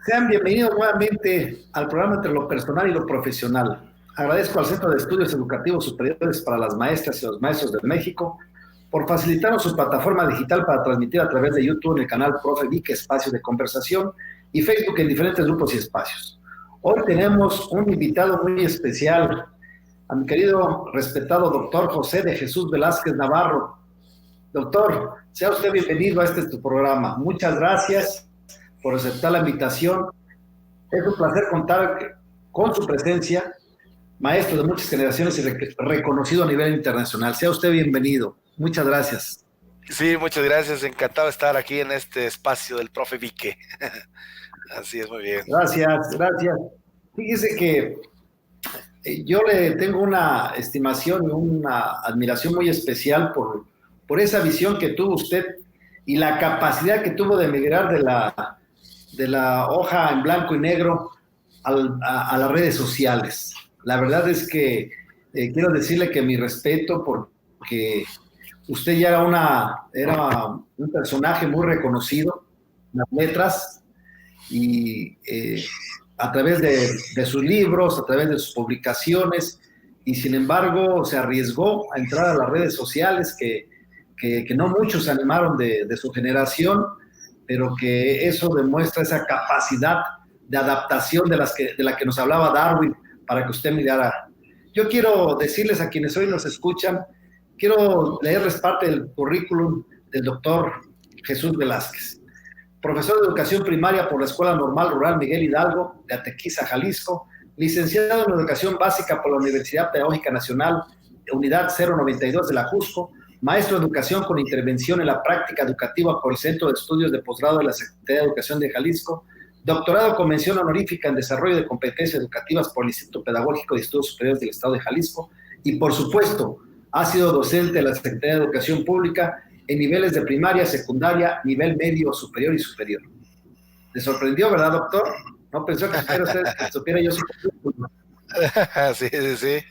Sean bienvenidos nuevamente al programa entre lo personal y lo profesional. Agradezco al Centro de Estudios Educativos Superiores para las Maestras y los Maestros de México por facilitarnos su plataforma digital para transmitir a través de YouTube en el canal Profe Vic Espacio de Conversación y Facebook en diferentes grupos y espacios. Hoy tenemos un invitado muy especial, a mi querido, respetado doctor José de Jesús Velázquez Navarro. Doctor, sea usted bienvenido a tu programa. Muchas gracias por aceptar la invitación. Es un placer contar con su presencia, maestro de muchas generaciones y reconocido a nivel internacional. Sea usted bienvenido. Muchas gracias. Sí, muchas gracias. Encantado de estar aquí en este espacio del Profe Vique. Así es, muy bien. Gracias, gracias. Fíjese que yo le tengo una estimación y una admiración muy especial por esa visión que tuvo usted y la capacidad que tuvo de migrar de la hoja en blanco y negro a las redes sociales. La verdad es que quiero decirle que mi respeto porque usted ya era un personaje muy reconocido en las letras y a través de sus libros, a través de sus publicaciones, y sin embargo se arriesgó a entrar a las redes sociales que no muchos se animaron de su generación, pero que eso demuestra esa capacidad de adaptación de la que nos hablaba Darwin para que usted mirara. Yo quiero decirles a quienes hoy nos escuchan, quiero leerles parte del currículum del doctor Jesús Velázquez. Profesor de Educación Primaria por la Escuela Normal Rural Miguel Hidalgo de Atequiza, Jalisco, licenciado en Educación Básica por la Universidad Pedagógica Nacional, Unidad 092 de la Jusco, maestro de Educación con intervención en la práctica educativa por el Centro de Estudios de Posgrado de la Secretaría de Educación de Jalisco, doctorado con mención honorífica en Desarrollo de Competencias Educativas por el Instituto Pedagógico de Estudios Superiores del Estado de Jalisco y, por supuesto, ha sido docente de la Secretaría de Educación Pública en niveles de primaria, secundaria, nivel medio, superior y superior. ¿Le sorprendió, verdad, doctor? ¿No pensó que supiera yo su currículum? Sí, sí, sí.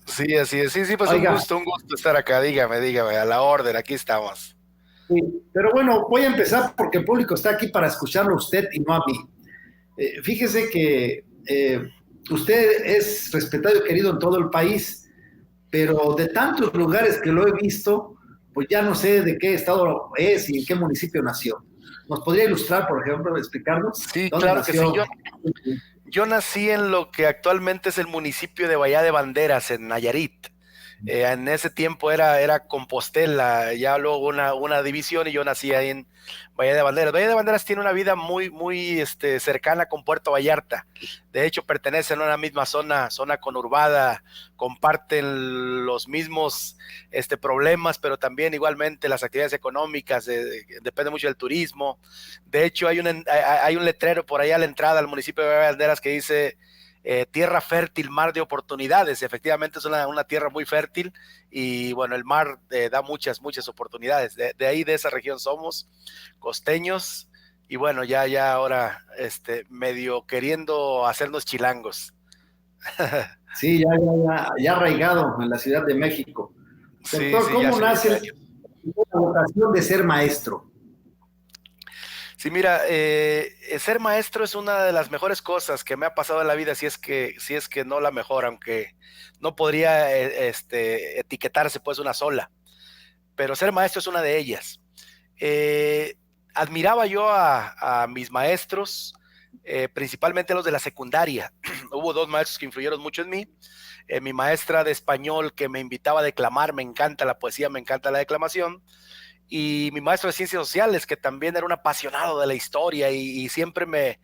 Sí, así es. Sí, sí, pues Oiga, un gusto estar acá. Dígame, a la orden, aquí estamos. sí, pero bueno, voy a empezar porque el público está aquí para escucharlo a usted y no a mí. Fíjese que usted es respetado y querido en todo el país, pero de tantos lugares que lo he visto, pues ya no sé de qué estado es y en qué municipio nació. ¿Nos podría ilustrar, por ejemplo, explicarnos Sí, dónde claro que sí. nació? Yo nací en lo que actualmente es el municipio de Bahía de Banderas, en Nayarit. En ese tiempo era Compostela, ya luego una división y yo nací ahí en Bahía de Banderas. Bahía de Banderas tiene una vida muy cercana con Puerto Vallarta. De hecho, pertenecen a una misma zona conurbada, comparten los mismos problemas, pero también igualmente las actividades económicas, depende mucho del turismo. De hecho, hay un letrero por ahí a la entrada al municipio de Bahía de Banderas que dice tierra fértil, mar de oportunidades. Efectivamente es una tierra muy fértil y bueno, el mar da muchas oportunidades. De ahí, de esa región somos costeños y bueno, ya ahora medio queriendo hacernos chilangos. Sí, ya arraigado en la Ciudad de México. Sí, Doctor, sí, ya ¿cómo hace 20 nace años. la vocación de ser maestro? Sí, mira, ser maestro es una de las mejores cosas que me ha pasado en la vida, si es que no la mejor, aunque no podría etiquetarse pues una sola, pero ser maestro es una de ellas. Eh, Admiraba yo a mis maestros, principalmente los de la secundaria. Hubo dos maestros que influyeron mucho en mí. Mi maestra de español que me invitaba a declamar, me encanta la poesía, me encanta la declamación, y mi maestro de ciencias sociales, que también era un apasionado de la historia y siempre me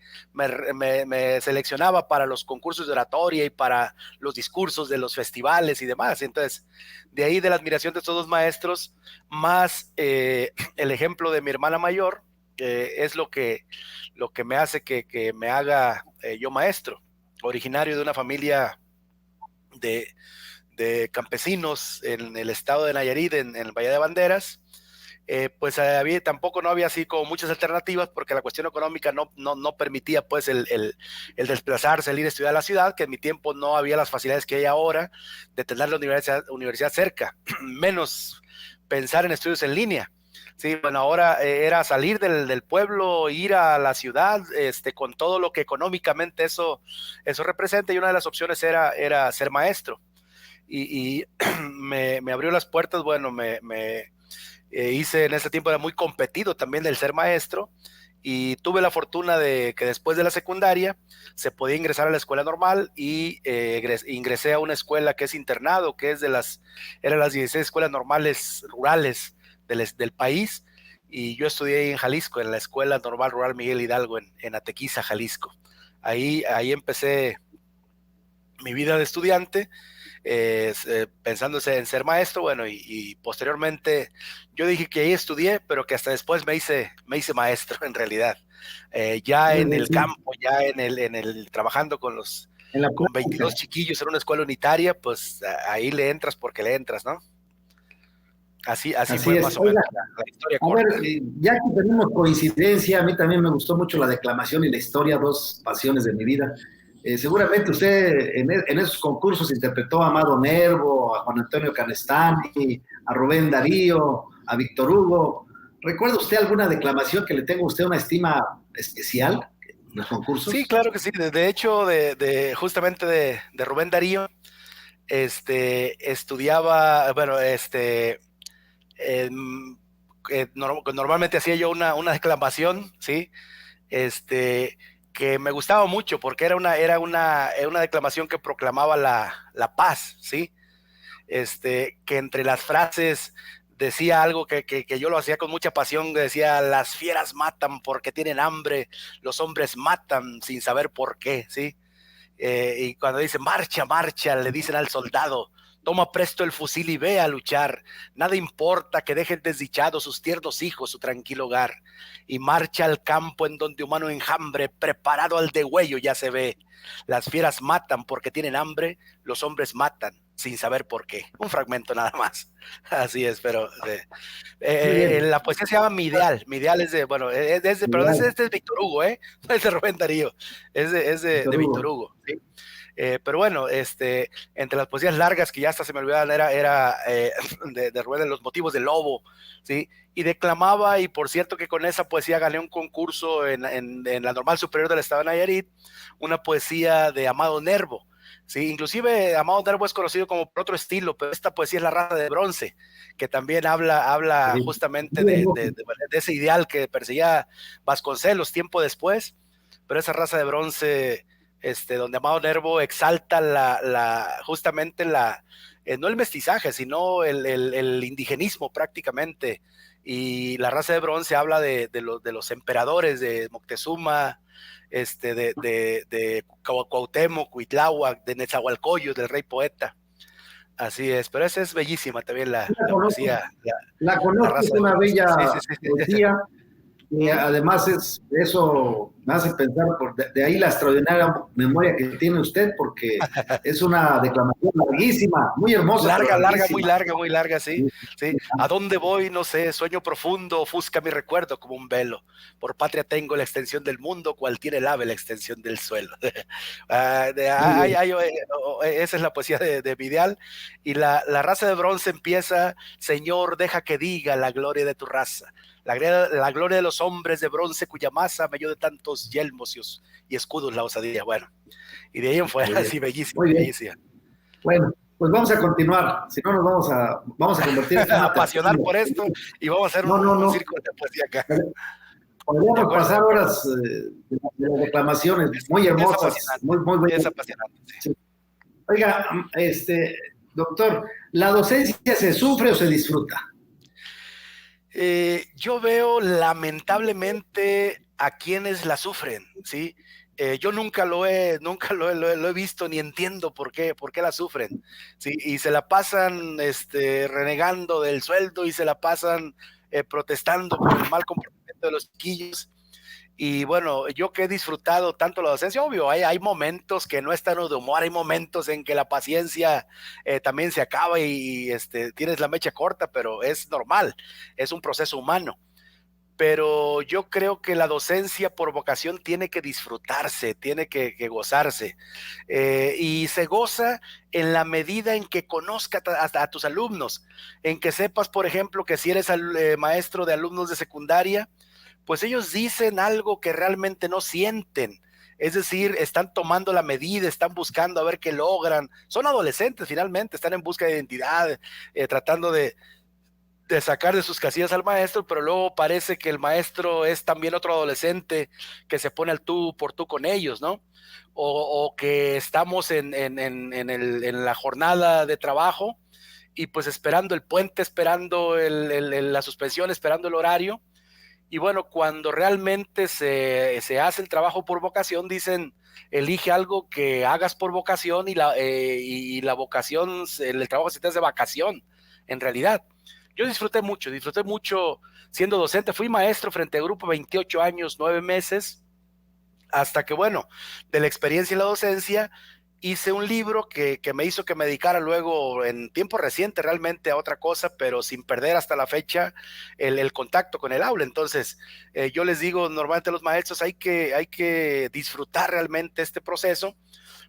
seleccionaba para los concursos de oratoria y para los discursos de los festivales y demás. Entonces, de ahí, de la admiración de estos dos maestros, más el ejemplo de mi hermana mayor, es lo que me hace que me haga yo maestro, originario de una familia de, de campesinos en el estado de Nayarit, en el Valle de Banderas. Pues tampoco no había así como muchas alternativas porque la cuestión económica no permitía pues el desplazarse, el ir a estudiar a la ciudad, que en mi tiempo no había las facilidades que hay ahora de tener la universidad cerca, menos pensar en estudios en línea. Sí, bueno, ahora era salir del pueblo, ir a la ciudad, con todo lo que económicamente eso representa, y una de las opciones era ser maestro. Y me abrió las puertas. Bueno, hice en ese tiempo, era muy competido también el ser maestro, y tuve la fortuna de que después de la secundaria se podía ingresar a la escuela normal, y ingresé a una escuela que es internado, que es eran las 16 escuelas normales rurales del país, y yo estudié ahí en Jalisco, en la Escuela Normal Rural Miguel Hidalgo, en Atequiza, Jalisco. Ahí empecé mi vida de estudiante, pensándose en ser maestro. Bueno, y posteriormente yo dije que ahí estudié, pero que hasta después me hice maestro en realidad. Ya Muy en bien, el sí. campo, ya en el trabajando En la con 22 práctica. chiquillos en una escuela unitaria, pues ahí le entras porque le entras, ¿no? Así Así fue es. más o Oiga, menos la historia a ver, corta. ya que tenemos coincidencia, a mí también me gustó mucho la declamación y la historia, dos pasiones de mi vida. Seguramente usted en esos concursos interpretó a Amado Nervo, a Juan Antonio Canestani, a Rubén Darío, a Víctor Hugo. ¿Recuerda usted alguna declamación que le tenga a usted una estima especial en los Sí, concursos? claro que sí. De hecho, justamente de Rubén Darío, estudiaba, bueno, eh, normalmente hacía yo una declamación, ¿sí? este, que me gustaba mucho, porque era una declamación que proclamaba la paz, ¿sí? Que entre las frases decía algo que yo lo hacía con mucha pasión. Decía: las fieras matan porque tienen hambre, los hombres matan sin saber por qué, ¿sí? Y cuando dice marcha, marcha, le dicen al soldado: toma presto el fusil y ve a luchar. Nada importa que dejen desdichados sus tiernos hijos su tranquilo hogar. Y marcha al campo en donde humano enjambre, preparado al degüello ya se ve. Las fieras matan porque tienen hambre, los hombres matan sin saber por qué. Un fragmento nada más. Así es, pero Muy bien. la poesía se llama Mi Ideal. Mi Ideal es de, bueno, pero Igual, es de Víctor Hugo, ¿eh? No es de Rubén Darío, es de Víctor Víctor Hugo. Hugo, ¿sí? Pero bueno, entre las poesías largas que ya hasta se me olvidaban, era de Rubén, de Los Motivos del Lobo, ¿sí? Y declamaba, y por cierto que con esa poesía gané un concurso en la Normal Superior del Estado de Nayarit, una poesía de Amado Nervo, ¿sí? Inclusive Amado Nervo es conocido como por otro estilo, pero esta poesía es La Raza de Bronce, que también habla Sí. justamente Muy de ese ideal que perseguía Vasconcelos tiempo después. Pero esa Raza de Bronce, donde Amado Nervo exalta justamente no el mestizaje, sino el indigenismo prácticamente. Y La Raza de Bronce habla de los emperadores de Moctezuma, de Cuauhtémoc, Cuitláhuac, de Netzahualcoyos, del rey poeta. Así es, pero esa es bellísima también la la conozco, poesía, la, la la conozco, es Raza de una Bronce. bella Sí, sí, sí. poesía. Y Ujú. además eso me hace pensar, de ahí la extraordinaria memoria que tiene usted, porque es una declamación larguísima, muy hermosa, pero Larga, larga, larguísima. muy larga, sí, sí. ¿A dónde voy? No sé, sueño profundo, ofusca mi recuerdo como un velo. Por patria tengo la extensión del mundo, cual tiene el ave la extensión del suelo. Muy bien. Esa es la poesía de mi ideal. Y la Raza de Bronce empieza: Señor, deja que diga la gloria de tu raza. La gloria de los hombres de bronce cuya masa me dio de tantos yelmos y escudos la osadía. Bueno, y de ahí en Muy fuera, bien. sí, bellísima, Muy bien. bellísima. Bueno, pues vamos a continuar. Si no, nos vamos a convertir esto en una Apasionar tertulia. por esto, y vamos a hacer No, no, un no. círculo de poesía acá. De Podríamos acuerdo, de pasar acuerdo. horas de las declamaciones Es, muy es hermosas, apasionante, muy es buenas. apasionante, sí. Sí. Oiga, doctor, ¿la docencia se sufre o se disfruta? Yo veo lamentablemente a quienes la sufren, ¿sí? Yo nunca lo he visto ni entiendo por qué la sufren, ¿sí? Y se la pasan renegando del sueldo, y se la pasan protestando por el mal comportamiento de los chiquillos. Y bueno, yo que he disfrutado tanto la docencia, obvio, hay momentos que no están de humor, hay momentos en que la paciencia también se acaba, y tienes la mecha corta, pero es normal, es un proceso humano. pero yo creo que la docencia por vocación tiene que disfrutarse, tiene que gozarse, y se goza en la medida en que conozca a tus alumnos, en que sepas, por ejemplo, que si eres maestro de alumnos de secundaria, pues ellos dicen algo que realmente no sienten. Es decir, están tomando la medida, están buscando a ver qué logran. Son adolescentes finalmente, están en busca de identidad, tratando de sacar de sus casillas al maestro, pero luego parece que el maestro es también otro adolescente que se pone al tú por tú con ellos, ¿no? O que estamos en la jornada de trabajo y pues esperando el puente, esperando la suspensión, esperando el horario. Y bueno, cuando realmente se hace el trabajo por vocación, dicen, elige algo que hagas por vocación y la vocación, el trabajo se te hace vacación, en realidad. Yo disfruté mucho siendo docente. Fui maestro frente a grupo 28 años, 9 meses, hasta que, bueno, de la experiencia y la docencia, hice un libro que me hizo que me dedicara luego en tiempo reciente realmente a otra cosa, pero sin perder hasta la fecha el contacto con el aula. Entonces, yo les digo normalmente a los maestros, hay que disfrutar realmente este proceso,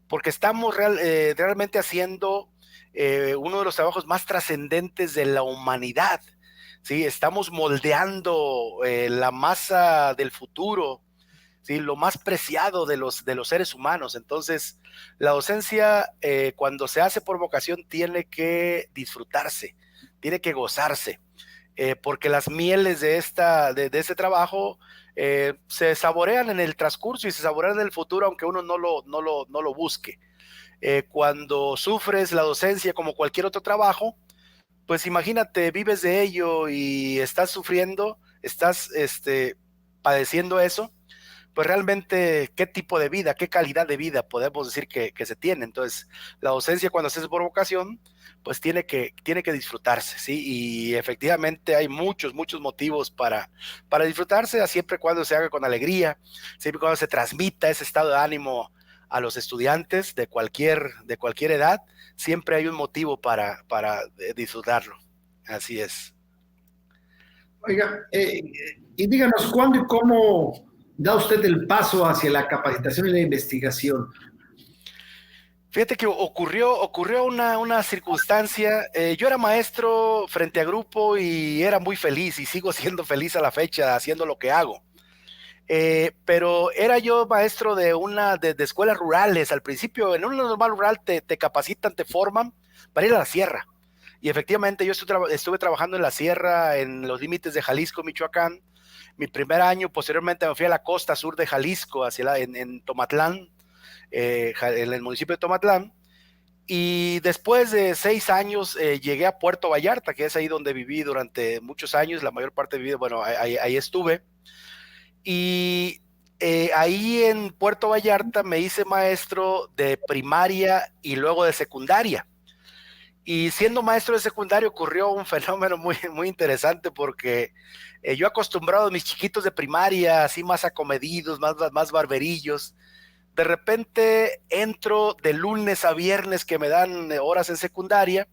porque estamos realmente haciendo uno de los trabajos más trascendentes de la humanidad. ¿Sí? Estamos moldeando la masa del futuro, ¿sí? Lo más preciado de los seres humanos. Entonces, la docencia, cuando se hace por vocación, tiene que disfrutarse, tiene que gozarse, porque las mieles de este trabajo se saborean en el transcurso y se saborean en el futuro, aunque uno no lo busque. Cuando sufres la docencia como cualquier otro trabajo, pues imagínate, vives de ello y estás sufriendo, estás padeciendo eso, pues realmente qué tipo de vida, qué calidad de vida podemos decir que se tiene. Entonces, la docencia cuando se hace por vocación, pues tiene que disfrutarse, ¿sí? Y efectivamente hay muchos motivos para disfrutarse, siempre cuando se haga con alegría, siempre cuando se transmita ese estado de ánimo a los estudiantes de cualquier edad, siempre hay un motivo para disfrutarlo. Así es. Oiga, y díganos, ¿cuándo y cómo da usted el paso hacia la capacitación y la investigación? Fíjate que ocurrió una circunstancia. Yo era maestro frente a grupo y era muy feliz y sigo siendo feliz a la fecha haciendo lo que hago. Pero era yo maestro de escuelas rurales. Al principio, en un normal rural te capacitan, te forman para ir a la sierra. Y efectivamente yo estuve trabajando en la sierra, en los límites de Jalisco, Michoacán. Mi primer año, posteriormente me fui a la costa sur de Jalisco, en Tomatlán, en el municipio de Tomatlán. Y después de 6 años llegué a Puerto Vallarta, que es ahí donde viví durante muchos años, la mayor parte de mi vida, bueno, ahí estuve. Y ahí en Puerto Vallarta me hice maestro de primaria y luego de secundaria. Y siendo maestro de secundaria ocurrió un fenómeno muy interesante, porque yo acostumbrado a mis chiquitos de primaria, así más acomedidos, más barberillos, de repente entro de lunes a viernes que me dan horas en secundaria,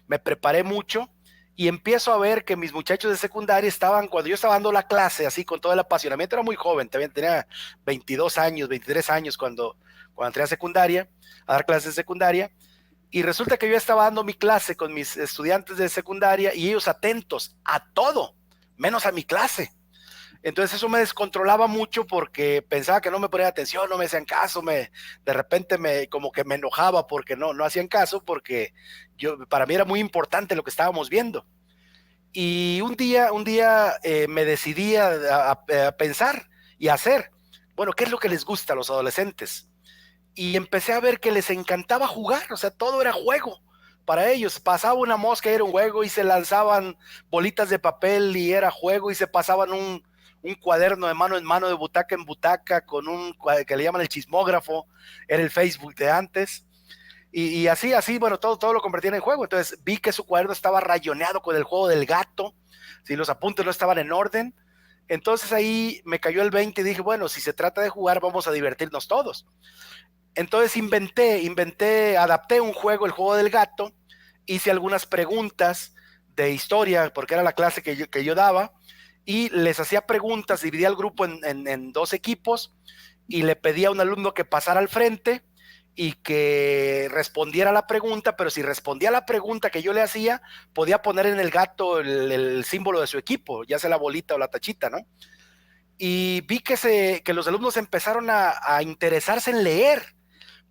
me preparé mucho y empiezo a ver que mis muchachos de secundaria estaban, cuando yo estaba dando la clase, así con todo el apasionamiento, era muy joven, también tenía 22 años, 23 años cuando entré a secundaria, a dar clases de secundaria, y resulta que yo estaba dando mi clase con mis estudiantes de secundaria y ellos atentos a todo, menos a mi clase. Entonces eso me descontrolaba mucho porque pensaba que no me ponían atención, no me hacían caso, de repente como que me enojaba porque no hacían caso, porque para mí era muy importante lo que estábamos viendo. Y un día me decidí a pensar y a hacer, bueno, ¿qué es lo que les gusta a los adolescentes? Y empecé a ver que les encantaba jugar, o sea, todo era juego para ellos. Pasaba una mosca y era un juego, y se lanzaban bolitas de papel y era juego, y se pasaban un cuaderno de mano en mano, de butaca en butaca, con un que le llaman el chismógrafo, era el Facebook de antes. Y así, bueno, todo lo convertían en juego. Entonces vi que su cuaderno estaba rayoneado con el juego del gato, si los apuntes no estaban en orden. Entonces ahí me cayó el 20 y dije, bueno, si se trata de jugar, vamos a divertirnos todos. Entonces adapté un juego, el juego del gato, hice algunas preguntas de historia, porque era la clase que yo daba, y les hacía preguntas, dividía el grupo en dos equipos y le pedía a un alumno que pasara al frente y que respondiera a la pregunta, pero si respondía a la pregunta que yo le hacía, podía poner en el gato el símbolo de su equipo, ya sea la bolita o la tachita, ¿no? Y vi que los alumnos empezaron a interesarse en leer,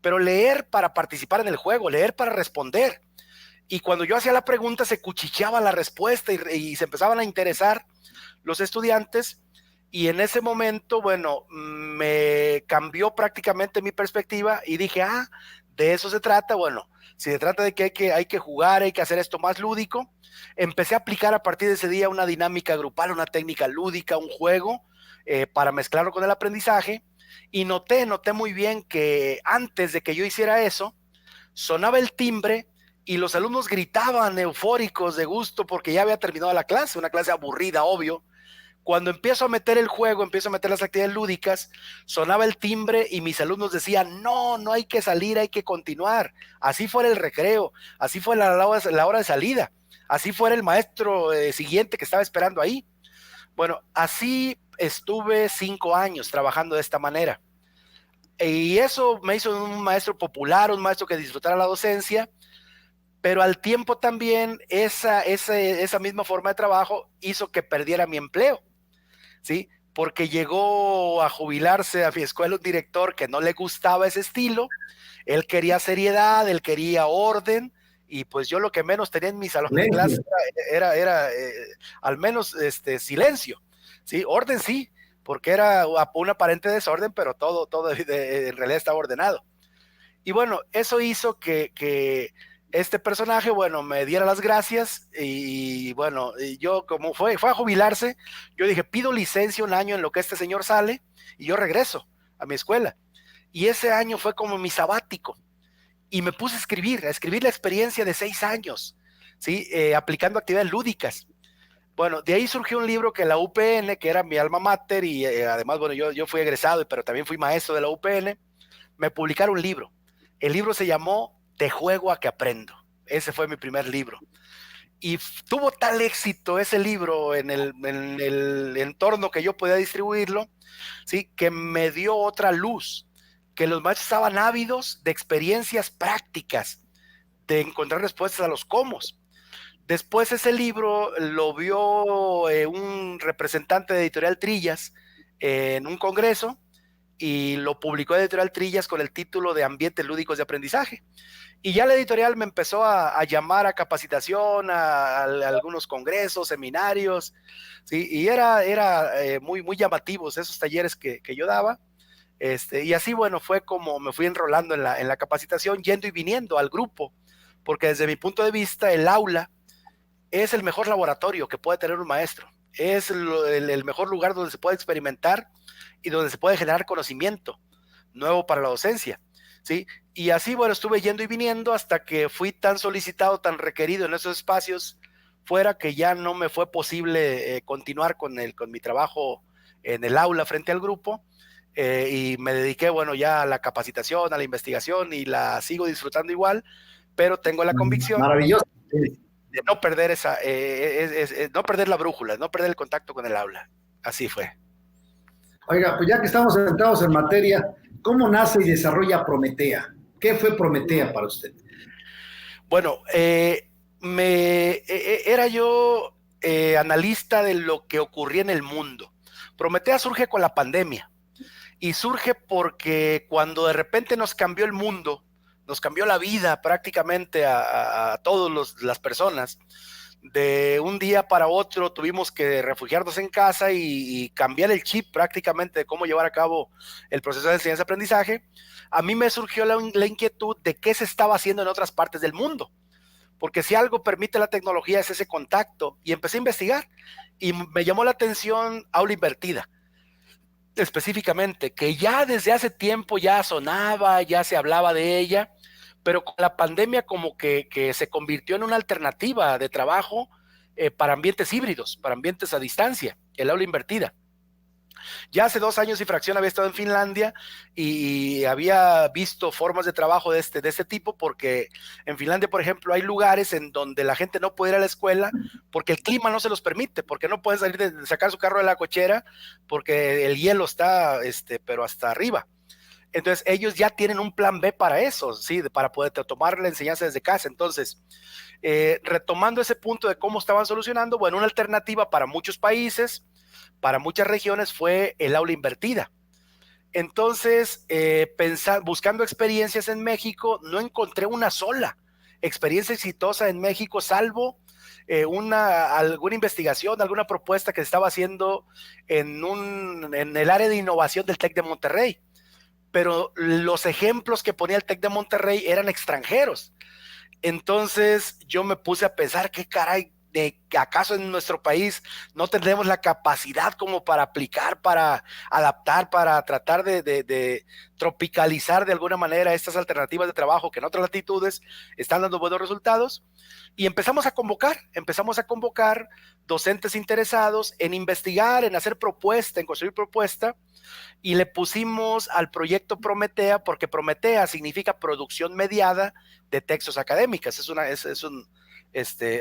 pero leer para participar en el juego, leer para responder. Y cuando yo hacía la pregunta se cuchicheaba la respuesta y se empezaban a interesar los estudiantes, y en ese momento, bueno, me cambió prácticamente mi perspectiva y dije, de eso se trata. Bueno, si se trata de que hay que jugar, hay que hacer esto más lúdico, empecé a aplicar a partir de ese día una dinámica grupal, una técnica lúdica, un juego, para mezclarlo con el aprendizaje, y noté muy bien que antes de que yo hiciera eso, sonaba el timbre y los alumnos gritaban eufóricos de gusto porque ya había terminado la clase, una clase aburrida, obvio. Cuando empiezo a meter el juego, empiezo a meter las actividades lúdicas, sonaba el timbre y mis alumnos decían, no, no hay que salir, hay que continuar. Así fuera el recreo, así fue la hora de salida, así fuera el maestro siguiente que estaba esperando ahí. Bueno, así estuve 5 años trabajando de esta manera. Y eso me hizo un maestro popular, un maestro que disfrutara la docencia, pero al tiempo también esa misma forma de trabajo hizo que perdiera mi empleo, ¿sí? Porque llegó a jubilarse a mi escuela un director que no le gustaba ese estilo, él quería seriedad, él quería orden, y pues yo lo que menos tenía en mi salón de clase era al menos silencio, ¿sí? Orden sí, porque era un aparente desorden, pero todo en realidad estaba ordenado. Y bueno, eso hizo que este personaje, bueno, me diera las gracias y bueno, yo como fue a jubilarse, yo dije, pido licencia un año en lo que este señor sale y yo regreso a mi escuela. Y ese año fue como mi sabático y me puse a escribir la experiencia de 6 años, ¿sí? Aplicando actividades lúdicas. Bueno, de ahí surgió un libro que la UPN, que era mi alma mater y además, bueno, yo fui egresado, pero también fui maestro de la UPN, me publicaron un libro. El libro se llamó De juego a que aprendo. Ese fue mi primer libro. Y tuvo tal éxito ese libro en el entorno que yo podía distribuirlo, ¿sí? Que me dio otra luz, que los maestros estaban ávidos de experiencias prácticas, de encontrar respuestas a los cómo. Después ese libro lo vio un representante de Editorial Trillas en un congreso y lo publicó Editorial Trillas con el título de Ambientes Lúdicos de Aprendizaje. Y ya la editorial me empezó a llamar a capacitación, a algunos congresos, seminarios, ¿sí? Y era muy llamativos esos talleres que yo daba. Y así, bueno, fue como me fui enrolando en la capacitación, yendo y viniendo al grupo, porque desde mi punto de vista el aula es el mejor laboratorio que puede tener un maestro, es el mejor lugar donde se puede experimentar y donde se puede generar conocimiento nuevo para la docencia, ¿sí? Y así, bueno, estuve yendo y viniendo hasta que fui tan solicitado, tan requerido en esos espacios fuera que ya no me fue posible continuar con mi trabajo en el aula frente al grupo, y me dediqué, bueno, ya a la capacitación, a la investigación y la sigo disfrutando igual, pero tengo la convicción maravilloso de no perder no perder la brújula, no perder el contacto con el aula. Así fue. Oiga, pues ya que estamos sentados en materia, ¿cómo nace y desarrolla Prometea? ¿Qué fue Prometea para usted? Bueno, era yo analista de lo que ocurría en el mundo. Prometea surge con la pandemia y surge porque cuando de repente nos cambió el mundo, nos cambió la vida prácticamente a todas las personas. De un día para otro tuvimos que refugiarnos en casa y cambiar el chip prácticamente de cómo llevar a cabo el proceso de enseñanza-aprendizaje. A mí me surgió la inquietud de qué se estaba haciendo en otras partes del mundo, porque si algo permite la tecnología es ese contacto, y empecé a investigar y me llamó la atención aula invertida, específicamente, que ya desde hace tiempo ya sonaba, ya se hablaba de ella, pero con la pandemia como que se convirtió en una alternativa de trabajo para ambientes híbridos, para ambientes a distancia, el aula invertida. Ya hace 2 años y fracción había estado en Finlandia y había visto formas de trabajo de este tipo, porque en Finlandia, por ejemplo, hay lugares en donde la gente no puede ir a la escuela porque el clima no se los permite, porque no pueden salir de sacar su carro de la cochera porque el hielo está, pero hasta arriba. Entonces ellos ya tienen un plan B para eso, ¿sí? Para poder tomar la enseñanza desde casa. Entonces, retomando ese punto de cómo estaban solucionando, bueno, una alternativa para muchos países, para muchas regiones, fue el aula invertida. Entonces, buscando experiencias en México, no encontré una sola experiencia exitosa en México, salvo alguna investigación, alguna propuesta que se estaba haciendo en el área de innovación del TEC de Monterrey. Pero los ejemplos que ponía el TEC de Monterrey eran extranjeros. Entonces yo me puse a pensar, ¿qué caray? ¿Acaso en nuestro país no tendremos la capacidad como para aplicar, para adaptar, para tratar de tropicalizar de alguna manera estas alternativas de trabajo que en otras latitudes están dando buenos resultados? Y empezamos a convocar docentes interesados en investigar, en hacer propuesta, en construir propuesta, y le pusimos al proyecto Prometea, porque Prometea significa producción mediada de textos académicos. Es un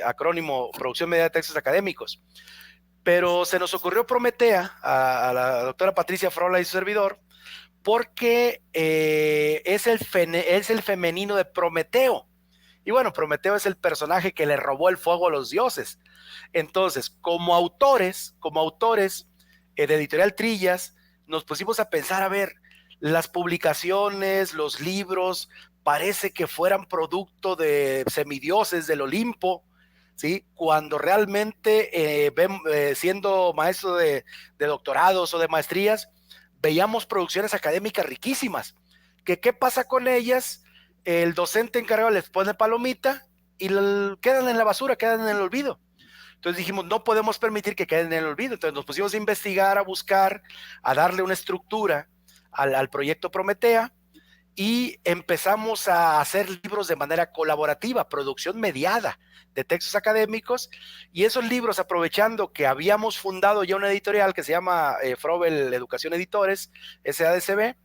acrónimo, producción mediada de textos académicos. Pero se nos ocurrió Prometea a la doctora Patricia Frola y su servidor, porque es el femenino de Prometeo. Y bueno, Prometeo es el personaje que le robó el fuego a los dioses. Entonces, como autores de Editorial Trillas, nos pusimos a pensar, a ver, las publicaciones, los libros, parece que fueran producto de semidioses del Olimpo, ¿sí? Cuando realmente, siendo maestro de doctorados o de maestrías, veíamos producciones académicas riquísimas. ¿Qué pasa con ellas? El docente encargado les pone palomita y quedan en la basura, quedan en el olvido. Entonces dijimos, no podemos permitir que queden en el olvido. Entonces nos pusimos a investigar, a buscar, a darle una estructura al proyecto Prometea, y empezamos a hacer libros de manera colaborativa, producción mediada de textos académicos, y esos libros, aprovechando que habíamos fundado ya una editorial que se llama Frobel Educación Editores, SADCB,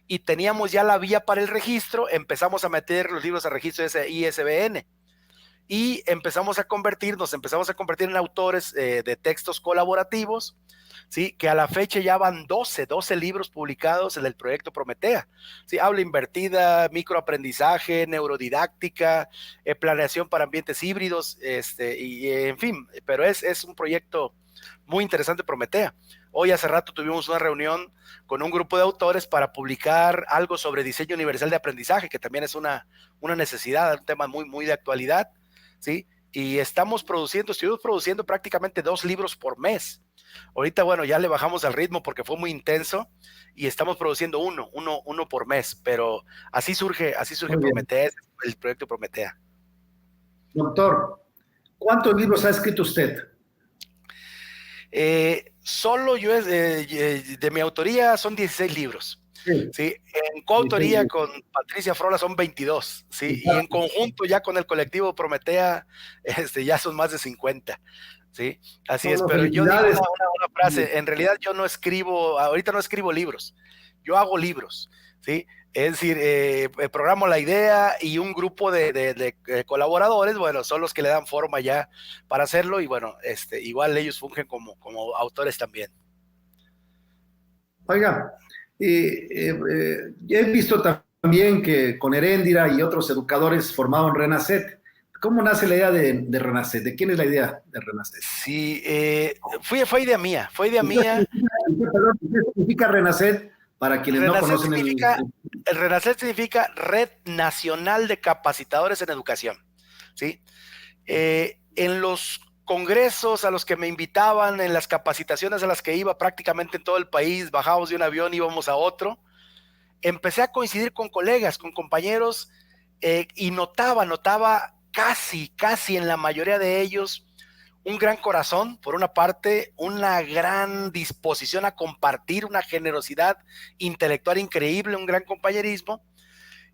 y teníamos ya la vía para el registro, empezamos a meter los libros a registro de ISBN. Y empezamos a convertir en autores de textos colaborativos, ¿sí? Que a la fecha ya van 12 libros publicados en el proyecto Prometea, ¿sí? Aula invertida, microaprendizaje, neurodidáctica, planeación para ambientes híbridos, en fin, pero es un proyecto muy interesante, Prometea. Hoy hace rato tuvimos una reunión con un grupo de autores para publicar algo sobre diseño universal de aprendizaje, que también es una necesidad, un tema muy, muy de actualidad, ¿sí? Y estuvimos produciendo prácticamente 2 libros por mes. Ahorita, bueno, ya le bajamos al ritmo porque fue muy intenso y estamos produciendo uno por mes, pero así surge Prometea, el proyecto Prometea. Doctor, ¿cuántos libros ha escrito usted? Solo yo, de mi autoría, son 16 libros. Sí. ¿Sí? En coautoría con Patricia Frola son 22, ¿sí? Y en conjunto ya con el colectivo Prometea, ya son más de 50, ¿sí? Así es, pero yo digo una frase, en realidad yo no escribo, ahorita no escribo libros, yo hago libros, ¿sí? Es decir, programo la idea y un grupo de colaboradores, bueno, son los que le dan forma ya para hacerlo, y bueno, igual ellos fungen como autores también. Oiga, he visto también que con Heréndira y otros educadores formaron Renacet. ¿Cómo nace la idea de Renacet? ¿De quién es la idea de Renacet? Sí, fue idea mía. ¿Qué significa Renacet para quienes no conocen el Renacet significa Red Nacional de Capacitadores en Educación, ¿sí? En los congresos a los que me invitaban, en las capacitaciones a las que iba prácticamente en todo el país, bajábamos de un avión, íbamos a otro, empecé a coincidir con colegas, con compañeros, y notaba casi en la mayoría de ellos un gran corazón, por una parte, una gran disposición a compartir, una generosidad intelectual increíble, un gran compañerismo,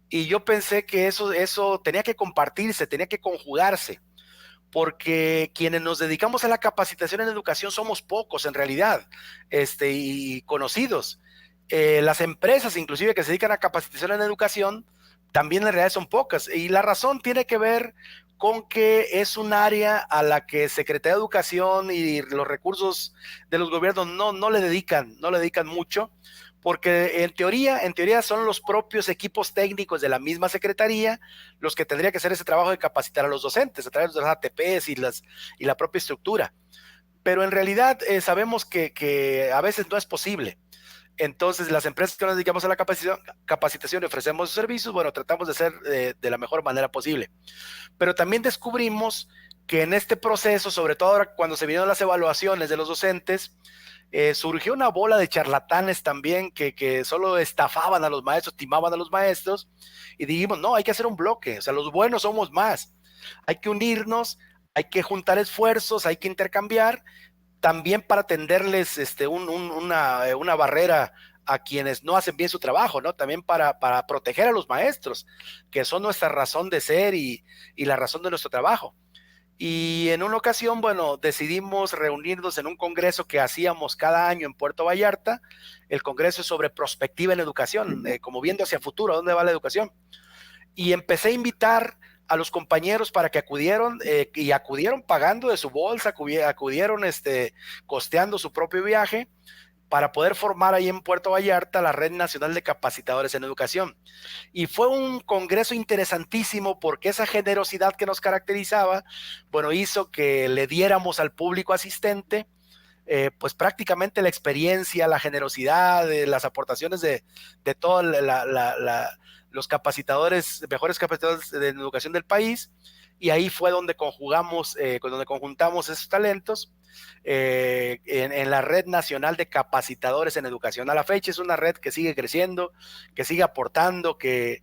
y yo pensé que eso tenía que compartirse, tenía que conjugarse, porque quienes nos dedicamos a la capacitación en educación somos pocos en realidad, y conocidos. Las empresas inclusive que se dedican a capacitación en educación también en realidad son pocas, y la razón tiene que ver con que es un área a la que Secretaría de Educación y los recursos de los gobiernos no le dedican mucho, porque en teoría son los propios equipos técnicos de la misma secretaría los que tendrían que hacer ese trabajo de capacitar a los docentes a través de las ATPs y la propia estructura. Pero en realidad sabemos que a veces no es posible. Entonces, las empresas que nos dedicamos a la capacitación y ofrecemos servicios, bueno, tratamos de hacer de la mejor manera posible. Pero también descubrimos que en este proceso, sobre todo ahora cuando se vinieron las evaluaciones de los docentes, surgió una bola de charlatanes también que solo estafaban a los maestros, timaban a los maestros, y dijimos, no, hay que hacer un bloque, o sea, los buenos somos más, hay que unirnos, hay que juntar esfuerzos, hay que intercambiar, también para tenderles una barrera a quienes no hacen bien su trabajo, ¿no? También para proteger a los maestros, que son nuestra razón de ser y la razón de nuestro trabajo. Y en una ocasión, bueno, decidimos reunirnos en un congreso que hacíamos cada año en Puerto Vallarta. El congreso es sobre prospectiva en educación, como viendo hacia futuro, ¿a dónde va la educación? Y empecé a invitar a los compañeros para que acudieron y acudieron pagando de su bolsa, acudieron costeando su propio viaje para poder formar ahí en Puerto Vallarta la Red Nacional de Capacitadores en Educación. Y fue un congreso interesantísimo porque esa generosidad que nos caracterizaba, bueno, hizo que le diéramos al público asistente pues prácticamente la experiencia, la generosidad, las aportaciones de todos los capacitadores, mejores capacitadores de educación del país, y ahí fue donde donde conjuntamos esos talentos en la Red Nacional de Capacitadores en Educación. A la fecha es una red que sigue creciendo, que sigue aportando, que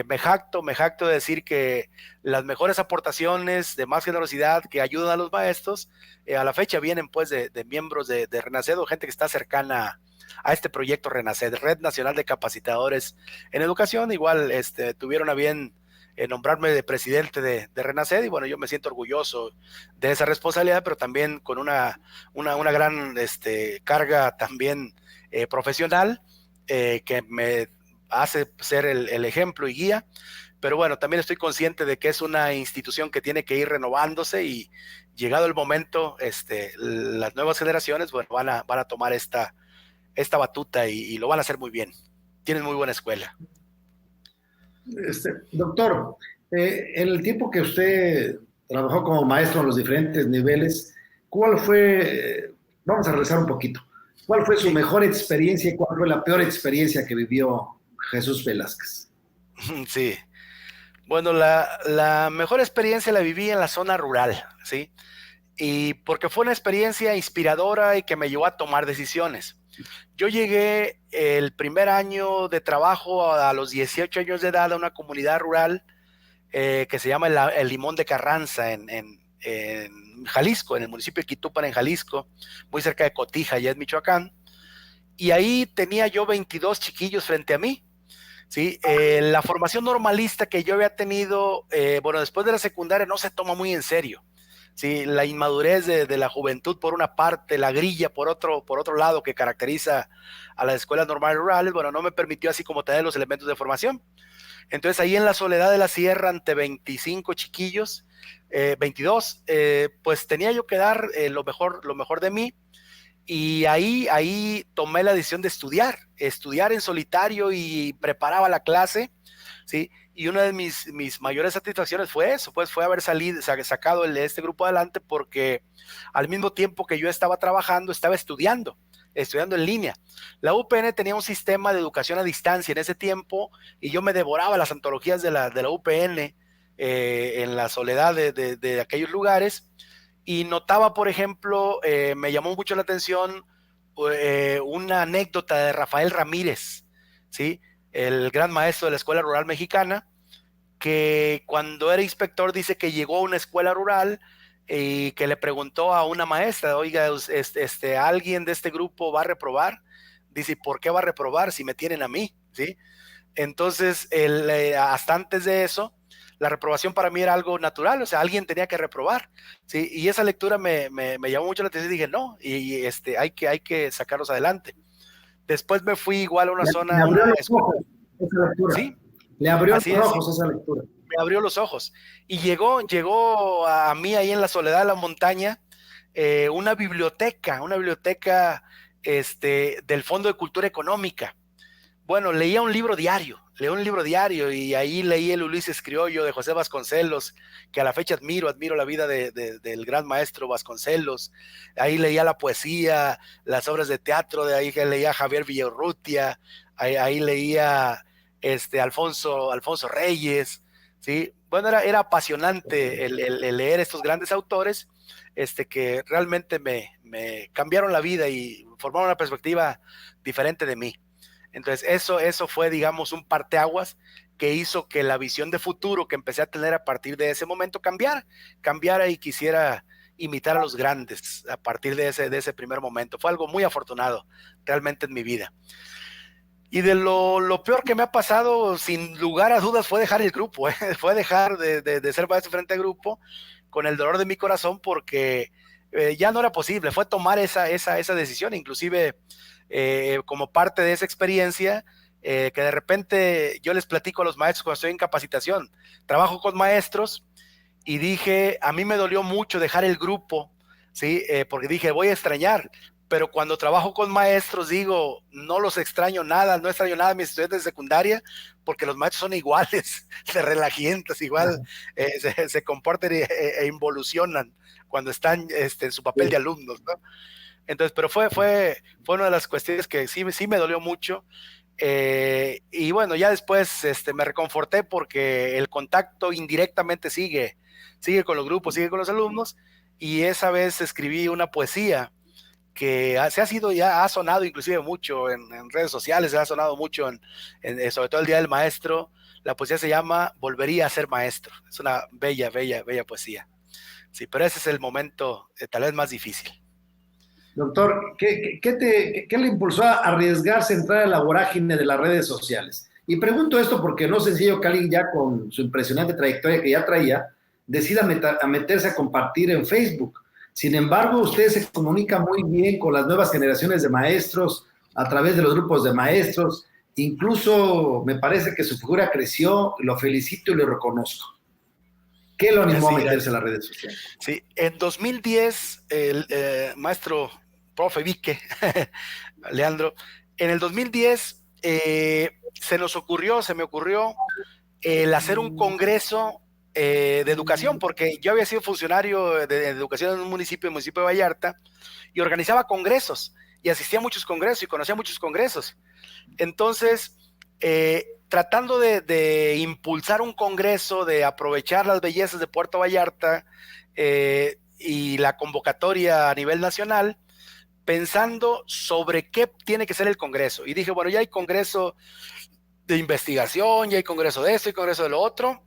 me jacto de decir que las mejores aportaciones de más generosidad que ayudan a los maestros, a la fecha vienen pues de miembros de Renaced o gente que está cercana a este proyecto Renaced, Red Nacional de Capacitadores en Educación. Igual tuvieron a bien nombrarme de presidente de Renaced, y bueno, yo me siento orgulloso de esa responsabilidad, pero también con una gran carga también profesional que me hace ser el ejemplo y guía. Pero bueno, también estoy consciente de que es una institución que tiene que ir renovándose, y llegado el momento, las nuevas generaciones, bueno, van a tomar esta batuta y lo van a hacer muy bien. Tienen muy buena escuela. Doctor, en el tiempo que usted trabajó como maestro en los diferentes niveles, ¿cuál fue, vamos a regresar un poquito, cuál fue su Sí. mejor experiencia y cuál fue la peor experiencia que vivió Jesús Velázquez? Sí. Bueno, la mejor experiencia la viví en la zona rural, ¿sí? Y porque fue una experiencia inspiradora y que me llevó a tomar decisiones. Yo llegué el primer año de trabajo a los 18 años de edad a una comunidad rural que se llama el Limón de Carranza en Jalisco, en el municipio de Quitúpan, en Jalisco, muy cerca de Cotija, ya en Michoacán. Y ahí tenía yo 22 chiquillos frente a mí. Sí, la formación normalista que yo había tenido, bueno, después de la secundaria no se toma muy en serio. Sí, la inmadurez de la juventud por una parte, la grilla por otro lado que caracteriza a las escuelas normales rurales, bueno, no me permitió así como tener los elementos de formación. Entonces ahí en la soledad de la sierra ante 25 chiquillos, 22, pues tenía yo que dar lo mejor de mí, y ahí tomé la decisión de estudiar en solitario y preparaba la clase, ¿sí? Y una de mis mayores satisfacciones fue eso, pues fue haber sacado este grupo adelante, porque al mismo tiempo que yo estaba trabajando, estaba estudiando en línea. La UPN tenía un sistema de educación a distancia en ese tiempo, y yo me devoraba las antologías de la UPN en la soledad de aquellos lugares, y notaba, por ejemplo, me llamó mucho la atención una anécdota de Rafael Ramírez, ¿sí? El gran maestro de la escuela rural mexicana, que cuando era inspector dice que llegó a una escuela rural y que le preguntó a una maestra, oiga, ¿alguien de este grupo va a reprobar? Dice, ¿por qué va a reprobar si me tienen a mí? ¿Sí? Entonces, hasta antes de eso, la reprobación para mí era algo natural, o sea, alguien tenía que reprobar, ¿sí? Y esa lectura me llamó mucho la atención y dije, no, hay que sacarlos adelante. Después me fui igual a una Le zona, abrió una los escuela, ojos esa lectura. sí, Le abrió así los es, ojos esa lectura. me abrió los ojos. Y llegó a mí ahí en la soledad de la montaña una biblioteca del Fondo de Cultura Económica. Bueno, leía un libro diario y ahí leí el Ulises Criollo de José Vasconcelos, que a la fecha admiro la vida del gran maestro Vasconcelos. Ahí leía la poesía, las obras de teatro, de ahí leía Javier Villaurrutia, ahí leía Alfonso Reyes, ¿sí? Bueno, era apasionante el leer estos grandes autores, que realmente me cambiaron la vida y formaron una perspectiva diferente de mí. Entonces, eso fue, digamos, un parteaguas que hizo que la visión de futuro que empecé a tener a partir de ese momento cambiara y quisiera imitar a los grandes a partir de ese primer momento. Fue algo muy afortunado realmente en mi vida. Y de lo peor que me ha pasado, sin lugar a dudas, fue dejar el grupo, fue dejar de ser maestro frente al grupo con el dolor de mi corazón porque ya no era posible, fue tomar esa decisión, inclusive como parte de esa experiencia, que de repente yo les platico a los maestros cuando estoy en capacitación, trabajo con maestros y dije, a mí me dolió mucho dejar el grupo, ¿sí? Porque dije, voy a extrañar, pero cuando trabajo con maestros digo, no los extraño nada, no extraño nada a mis estudiantes de secundaria, porque los maestros son iguales, de relajientos, igual se comportan e involucionan cuando están en su papel de alumnos, ¿no? Entonces, pero fue una de las cuestiones que sí me dolió mucho. Y bueno, ya después me reconforté porque el contacto indirectamente sigue con los grupos, sigue con los alumnos, y esa vez escribí una poesía que ha sonado inclusive mucho en redes sociales, ha sonado mucho sobre todo el Día del Maestro. La poesía se llama Volvería a ser maestro. Es una bella poesía. Sí, pero ese es el momento tal vez más difícil. Doctor, ¿qué le impulsó a arriesgarse a entrar a la vorágine de las redes sociales? Y pregunto esto porque no es sencillo que alguien ya con su impresionante trayectoria que ya traía, decida meterse a compartir en Facebook. Sin embargo, usted se comunica muy bien con las nuevas generaciones de maestros a través de los grupos de maestros. Incluso me parece que su figura creció, lo felicito y lo reconozco. ¿Qué lo animó a meterse a las redes sociales? Sí, en 2010, el maestro profe Vique, Leandro, en el 2010 se me ocurrió el hacer un congreso de educación, porque yo había sido funcionario de educación en un municipio, el municipio de Vallarta, y organizaba congresos, y asistía a muchos congresos, y conocía muchos congresos. Entonces, tratando de impulsar un congreso, de aprovechar las bellezas de Puerto Vallarta y la convocatoria a nivel nacional, pensando sobre qué tiene que ser el congreso. Y dije, bueno, ya hay congreso de investigación, ya hay congreso de esto y congreso de lo otro.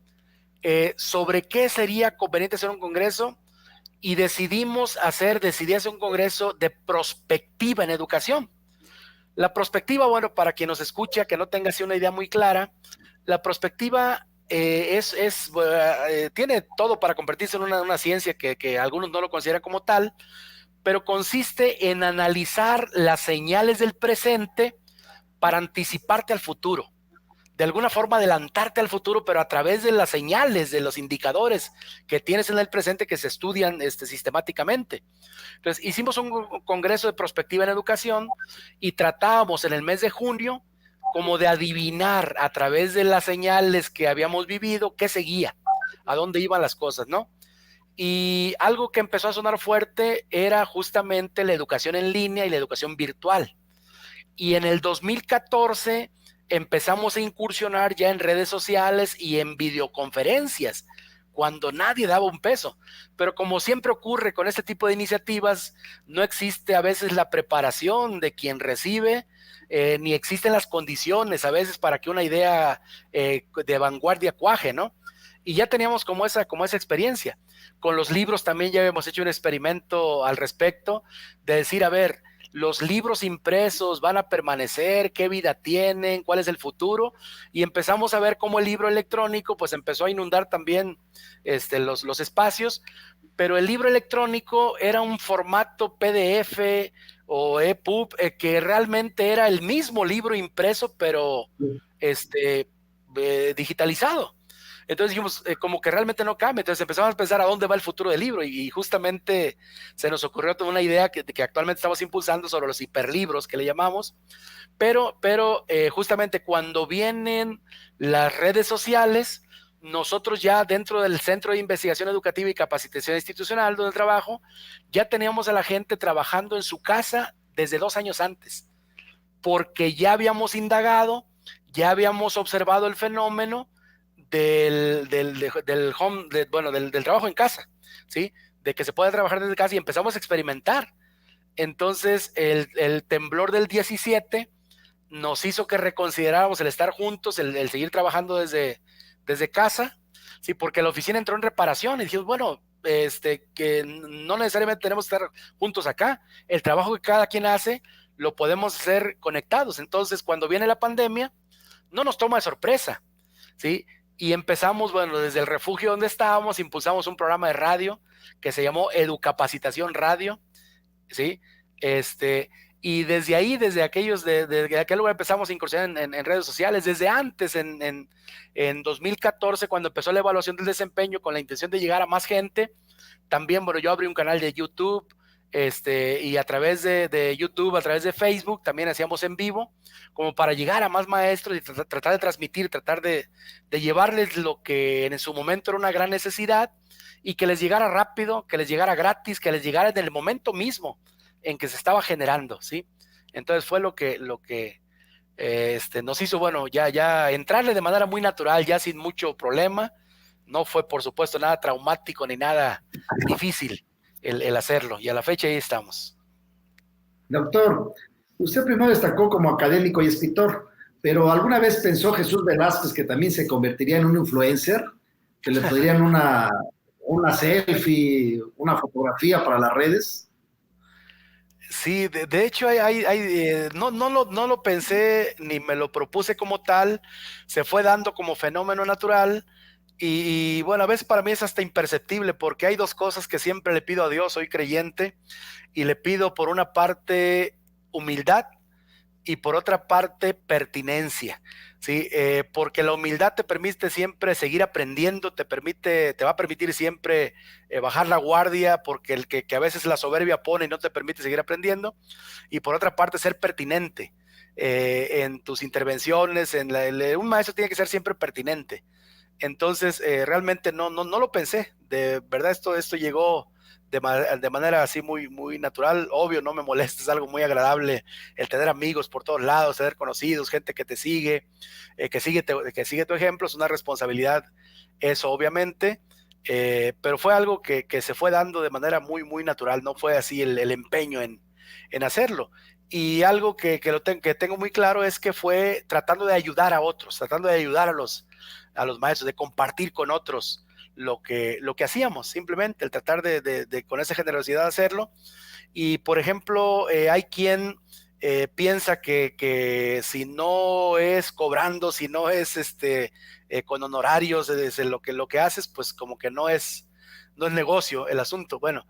Sobre qué sería conveniente hacer un congreso, y decidí hacer un congreso de prospectiva en educación. La prospectiva, bueno, para quien nos escucha, que no tenga así una idea muy clara, la prospectiva tiene todo para convertirse en una ciencia que algunos no lo consideran como tal, pero consiste en analizar las señales del presente para anticiparte al futuro. De alguna forma adelantarte al futuro, pero a través de las señales, de los indicadores que tienes en el presente que se estudian sistemáticamente. Entonces, hicimos un congreso de prospectiva en educación y tratábamos en el mes de junio como de adivinar a través de las señales que habíamos vivido qué seguía, a dónde iban las cosas, ¿no? Y algo que empezó a sonar fuerte era justamente la educación en línea y la educación virtual. Y en el 2014 empezamos a incursionar ya en redes sociales y en videoconferencias, cuando nadie daba un peso. Pero como siempre ocurre con este tipo de iniciativas, no existe a veces la preparación de quien recibe, ni existen las condiciones a veces para que una idea de vanguardia cuaje, ¿no? Y ya teníamos como esa experiencia. Con los libros también ya habíamos hecho un experimento al respecto, de decir, a ver, los libros impresos van a permanecer, qué vida tienen, cuál es el futuro, y empezamos a ver cómo el libro electrónico pues empezó a inundar también los espacios, pero el libro electrónico era un formato PDF o EPUB que realmente era el mismo libro impreso, pero digitalizado. Entonces dijimos, como que realmente no cambia. Entonces empezamos a pensar a dónde va el futuro del libro y justamente se nos ocurrió toda una idea que actualmente estamos impulsando sobre los hiperlibros que le llamamos, pero justamente cuando vienen las redes sociales, nosotros ya dentro del Centro de Investigación Educativa y Capacitación Institucional donde trabajo, ya teníamos a la gente trabajando en su casa desde 2 años antes, porque ya habíamos indagado, ya habíamos observado el fenómeno del trabajo en casa, ¿sí? De que se puede trabajar desde casa y empezamos a experimentar. Entonces, el temblor del 17 nos hizo que reconsideráramos el estar juntos, el seguir trabajando desde casa, ¿sí? Porque la oficina entró en reparación y dijimos, bueno, que no necesariamente tenemos que estar juntos acá, el trabajo que cada quien hace lo podemos hacer conectados. Entonces, cuando viene la pandemia, no nos toma de sorpresa, ¿sí? Y empezamos, bueno, desde el refugio donde estábamos, impulsamos un programa de radio que se llamó Educapacitación Radio, ¿sí? Y desde ahí, desde aquel lugar empezamos a incursionar en redes sociales, desde antes, en 2014, cuando empezó la evaluación del desempeño con la intención de llegar a más gente. También, bueno, yo abrí un canal de YouTube, y a través de YouTube, a través de Facebook, también hacíamos en vivo, como para llegar a más maestros y tratar de transmitir, tratar de llevarles lo que en su momento era una gran necesidad y que les llegara rápido, que les llegara gratis, que les llegara en el momento mismo en que se estaba generando, ¿sí? Entonces fue lo que nos hizo, bueno, ya entrarle de manera muy natural, ya sin mucho problema. No fue, por supuesto, nada traumático ni nada difícil el hacerlo, y a la fecha ahí estamos. Doctor, usted primero destacó como académico y escritor, pero ¿alguna vez pensó Jesús Velázquez que también se convertiría en un influencer? ¿Que le pedirían una selfie, una fotografía para las redes? Sí, de hecho no lo pensé ni me lo propuse como tal, se fue dando como fenómeno natural y bueno, a veces para mí es hasta imperceptible porque hay 2 cosas que siempre le pido a Dios, soy creyente, y le pido por una parte humildad y por otra parte pertinencia, ¿sí? Porque la humildad te permite siempre seguir aprendiendo, te va a permitir siempre bajar la guardia, porque el que a veces la soberbia pone y no te permite seguir aprendiendo, y por otra parte ser pertinente en tus intervenciones, un maestro tiene que ser siempre pertinente. Entonces, realmente no lo pensé, de verdad esto llegó de manera así muy, muy natural. Obvio, no me molesta, es algo muy agradable el tener amigos por todos lados, tener conocidos, gente que te sigue, que sigue tu ejemplo, es una responsabilidad eso obviamente, pero fue algo que se fue dando de manera muy, muy natural, no fue así el empeño en hacerlo. Y algo que tengo muy claro es que fue tratando de ayudar a otros, tratando de ayudar a los maestros, de compartir con otros lo que hacíamos, simplemente el tratar de con esa generosidad hacerlo. Y por ejemplo, hay quien piensa que si no es cobrando, si no es con honorarios de lo que haces, pues como que no es negocio el asunto. Bueno,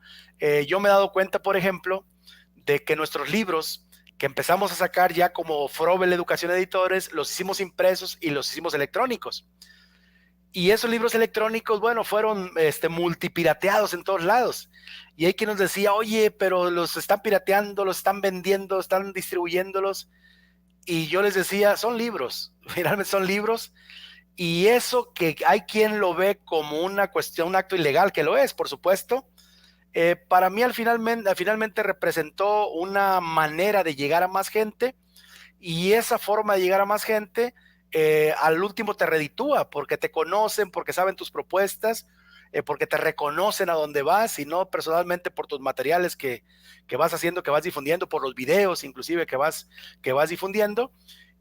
yo me he dado cuenta, por ejemplo, de que nuestros libros que empezamos a sacar ya como Frobel Educación Editores, los hicimos impresos y los hicimos electrónicos. Y esos libros electrónicos, bueno, fueron multipirateados en todos lados. Y hay quien nos decía, oye, pero los están pirateando, los están vendiendo, están distribuyéndolos. Y yo les decía, son libros, finalmente son libros. Y eso que hay quien lo ve como una cuestión, un acto ilegal, que lo es, por supuesto, para mí finalmente representó una manera de llegar a más gente, y esa forma de llegar a más gente al último te reditúa porque te conocen, porque saben tus propuestas, porque te reconocen a dónde vas, y no personalmente por tus materiales que vas haciendo, que vas difundiendo, por los videos inclusive que vas difundiendo.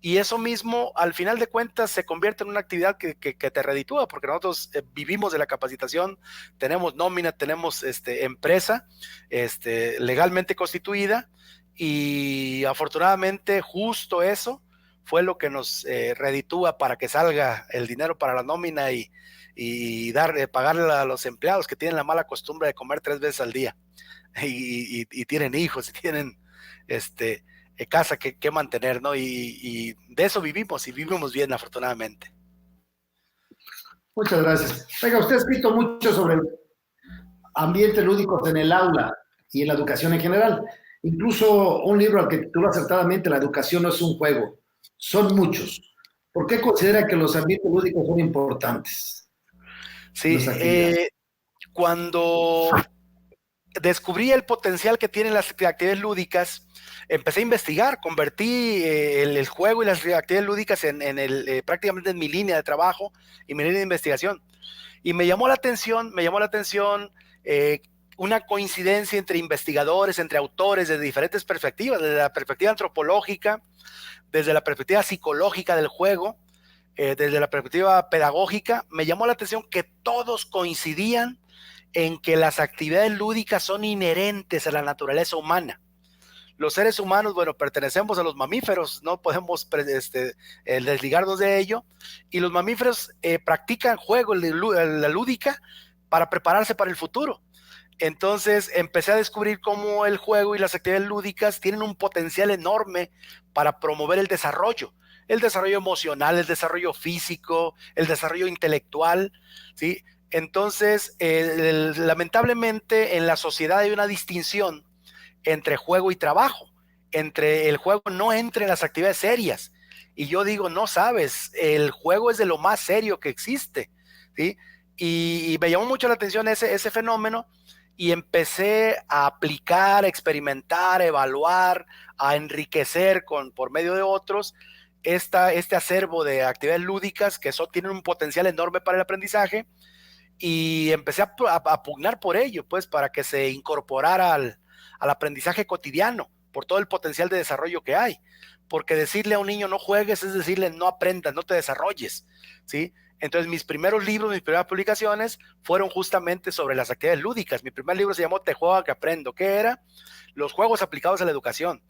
Y eso mismo, al final de cuentas, se convierte en una actividad que te reditúa, porque nosotros vivimos de la capacitación, tenemos nómina, tenemos empresa legalmente constituida, y afortunadamente justo eso fue lo que nos reditúa para que salga el dinero para la nómina y pagarle a los empleados que tienen la mala costumbre de comer 3 veces al día y tienen hijos y tienen casa que mantener, ¿no? Y de eso vivimos y vivimos bien, afortunadamente. Muchas gracias. Oiga, usted ha escrito mucho sobre ambientes lúdicos en el aula y en la educación en general. Incluso un libro al que tituló acertadamente La educación no es un juego. Son muchos. ¿Por qué considera que los ambientes lúdicos son importantes en Sí, las actividades? cuando descubrí el potencial que tienen las actividades lúdicas, empecé a investigar, convertí el juego y las actividades lúdicas prácticamente en mi línea de trabajo y mi línea de investigación. Y me llamó la atención eh, una coincidencia entre investigadores, entre autores de diferentes perspectivas, desde la perspectiva antropológica, desde la perspectiva psicológica del juego, desde la perspectiva pedagógica. Me llamó la atención que todos coincidían en que las actividades lúdicas son inherentes a la naturaleza humana. Los seres humanos, bueno, pertenecemos a los mamíferos, no podemos desligarnos de ello, y los mamíferos practican juego, la lúdica, para prepararse para el futuro. Entonces empecé a descubrir cómo el juego y las actividades lúdicas tienen un potencial enorme para promover el desarrollo emocional, el desarrollo físico, el desarrollo intelectual, ¿sí? Entonces, lamentablemente en la sociedad hay una distinción entre juego y trabajo. Entre el juego no entre en las actividades serias. Y yo digo, no sabes, el juego es de lo más serio que existe, ¿sí? Y me llamó mucho la atención ese fenómeno y empecé a aplicar, a experimentar, a evaluar, a enriquecer por medio de otros este acervo de actividades lúdicas que tienen un potencial enorme para el aprendizaje y empecé a pugnar por ello, pues para que se incorporara al aprendizaje cotidiano, por todo el potencial de desarrollo que hay. Porque decirle a un niño no juegues es decirle no aprendas, no te desarrolles, ¿sí? Entonces mis primeros libros, mis primeras publicaciones fueron justamente sobre las actividades lúdicas. Mi primer libro se llamó Te juego que aprendo, que era los juegos aplicados a la educación.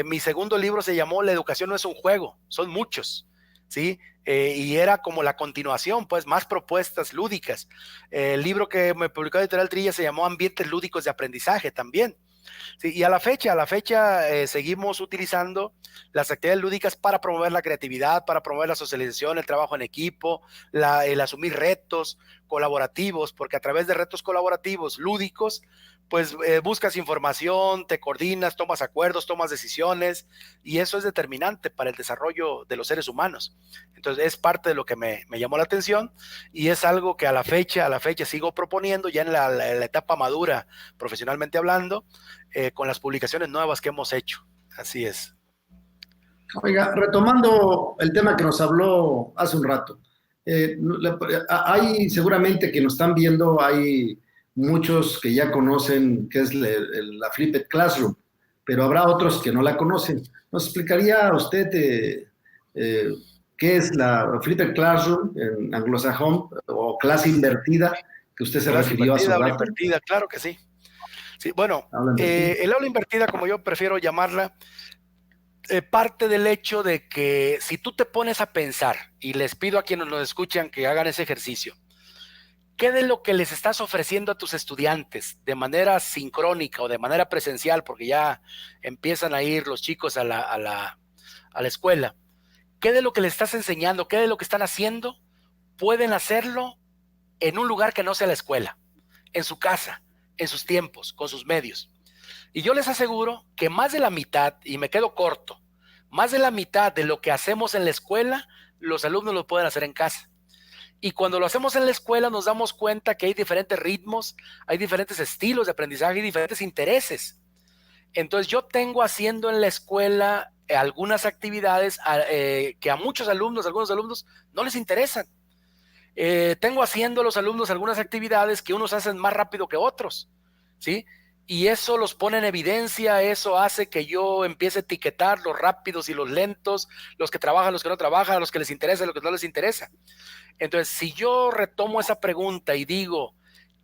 Mi segundo libro se llamó La educación no es un juego, son muchos, ¿sí? Y era como la continuación, pues más propuestas lúdicas. El libro que me publicó Editorial Trilla se llamó Ambientes lúdicos de aprendizaje también. Sí, y a la fecha seguimos utilizando las actividades lúdicas para promover la creatividad, para promover la socialización, el trabajo en equipo, el asumir retos colaborativos, porque a través de retos colaborativos lúdicos, pues buscas información, te coordinas, tomas acuerdos, tomas decisiones, y eso es determinante para el desarrollo de los seres humanos. Entonces es parte de lo que me llamó la atención y es algo que a la fecha sigo proponiendo ya en la etapa madura, profesionalmente hablando, con las publicaciones nuevas que hemos hecho. Así es. Oiga, retomando el tema que nos habló hace un rato, hay seguramente que nos están viendo, hay muchos que ya conocen qué es la Flipped Classroom, pero habrá otros que no la conocen. ¿Nos explicaría usted eh, qué es la Flipped Classroom en anglosajón o clase invertida que usted se Clase refirió hace invertida, un aula rato? invertida, claro que sí. Sí, bueno, Habla invertida. el aula invertida, como yo prefiero llamarla, parte del hecho de que si tú te pones a pensar, y les pido a quienes nos escuchan que hagan ese ejercicio, ¿qué de lo que les estás ofreciendo a tus estudiantes de manera sincrónica o de manera presencial, porque ya empiezan a ir los chicos a la escuela? ¿Qué de lo que les estás enseñando, qué de lo que están haciendo, pueden hacerlo en un lugar que no sea la escuela, en su casa, en sus tiempos, con sus medios? Y yo les aseguro que más de la mitad, y me quedo corto, más de la mitad de lo que hacemos en la escuela, los alumnos lo pueden hacer en casa. Y cuando lo hacemos en la escuela nos damos cuenta que hay diferentes ritmos, hay diferentes estilos de aprendizaje y diferentes intereses. Entonces yo tengo haciendo en la escuela algunas actividades que a algunos alumnos no les interesan. Tengo haciendo a los alumnos algunas actividades que unos hacen más rápido que otros, ¿sí? Y eso los pone en evidencia, eso hace que yo empiece a etiquetar los rápidos y los lentos, los que trabajan, los que no trabajan, los que les interesa, los que no les interesa. Entonces, si yo retomo esa pregunta y digo,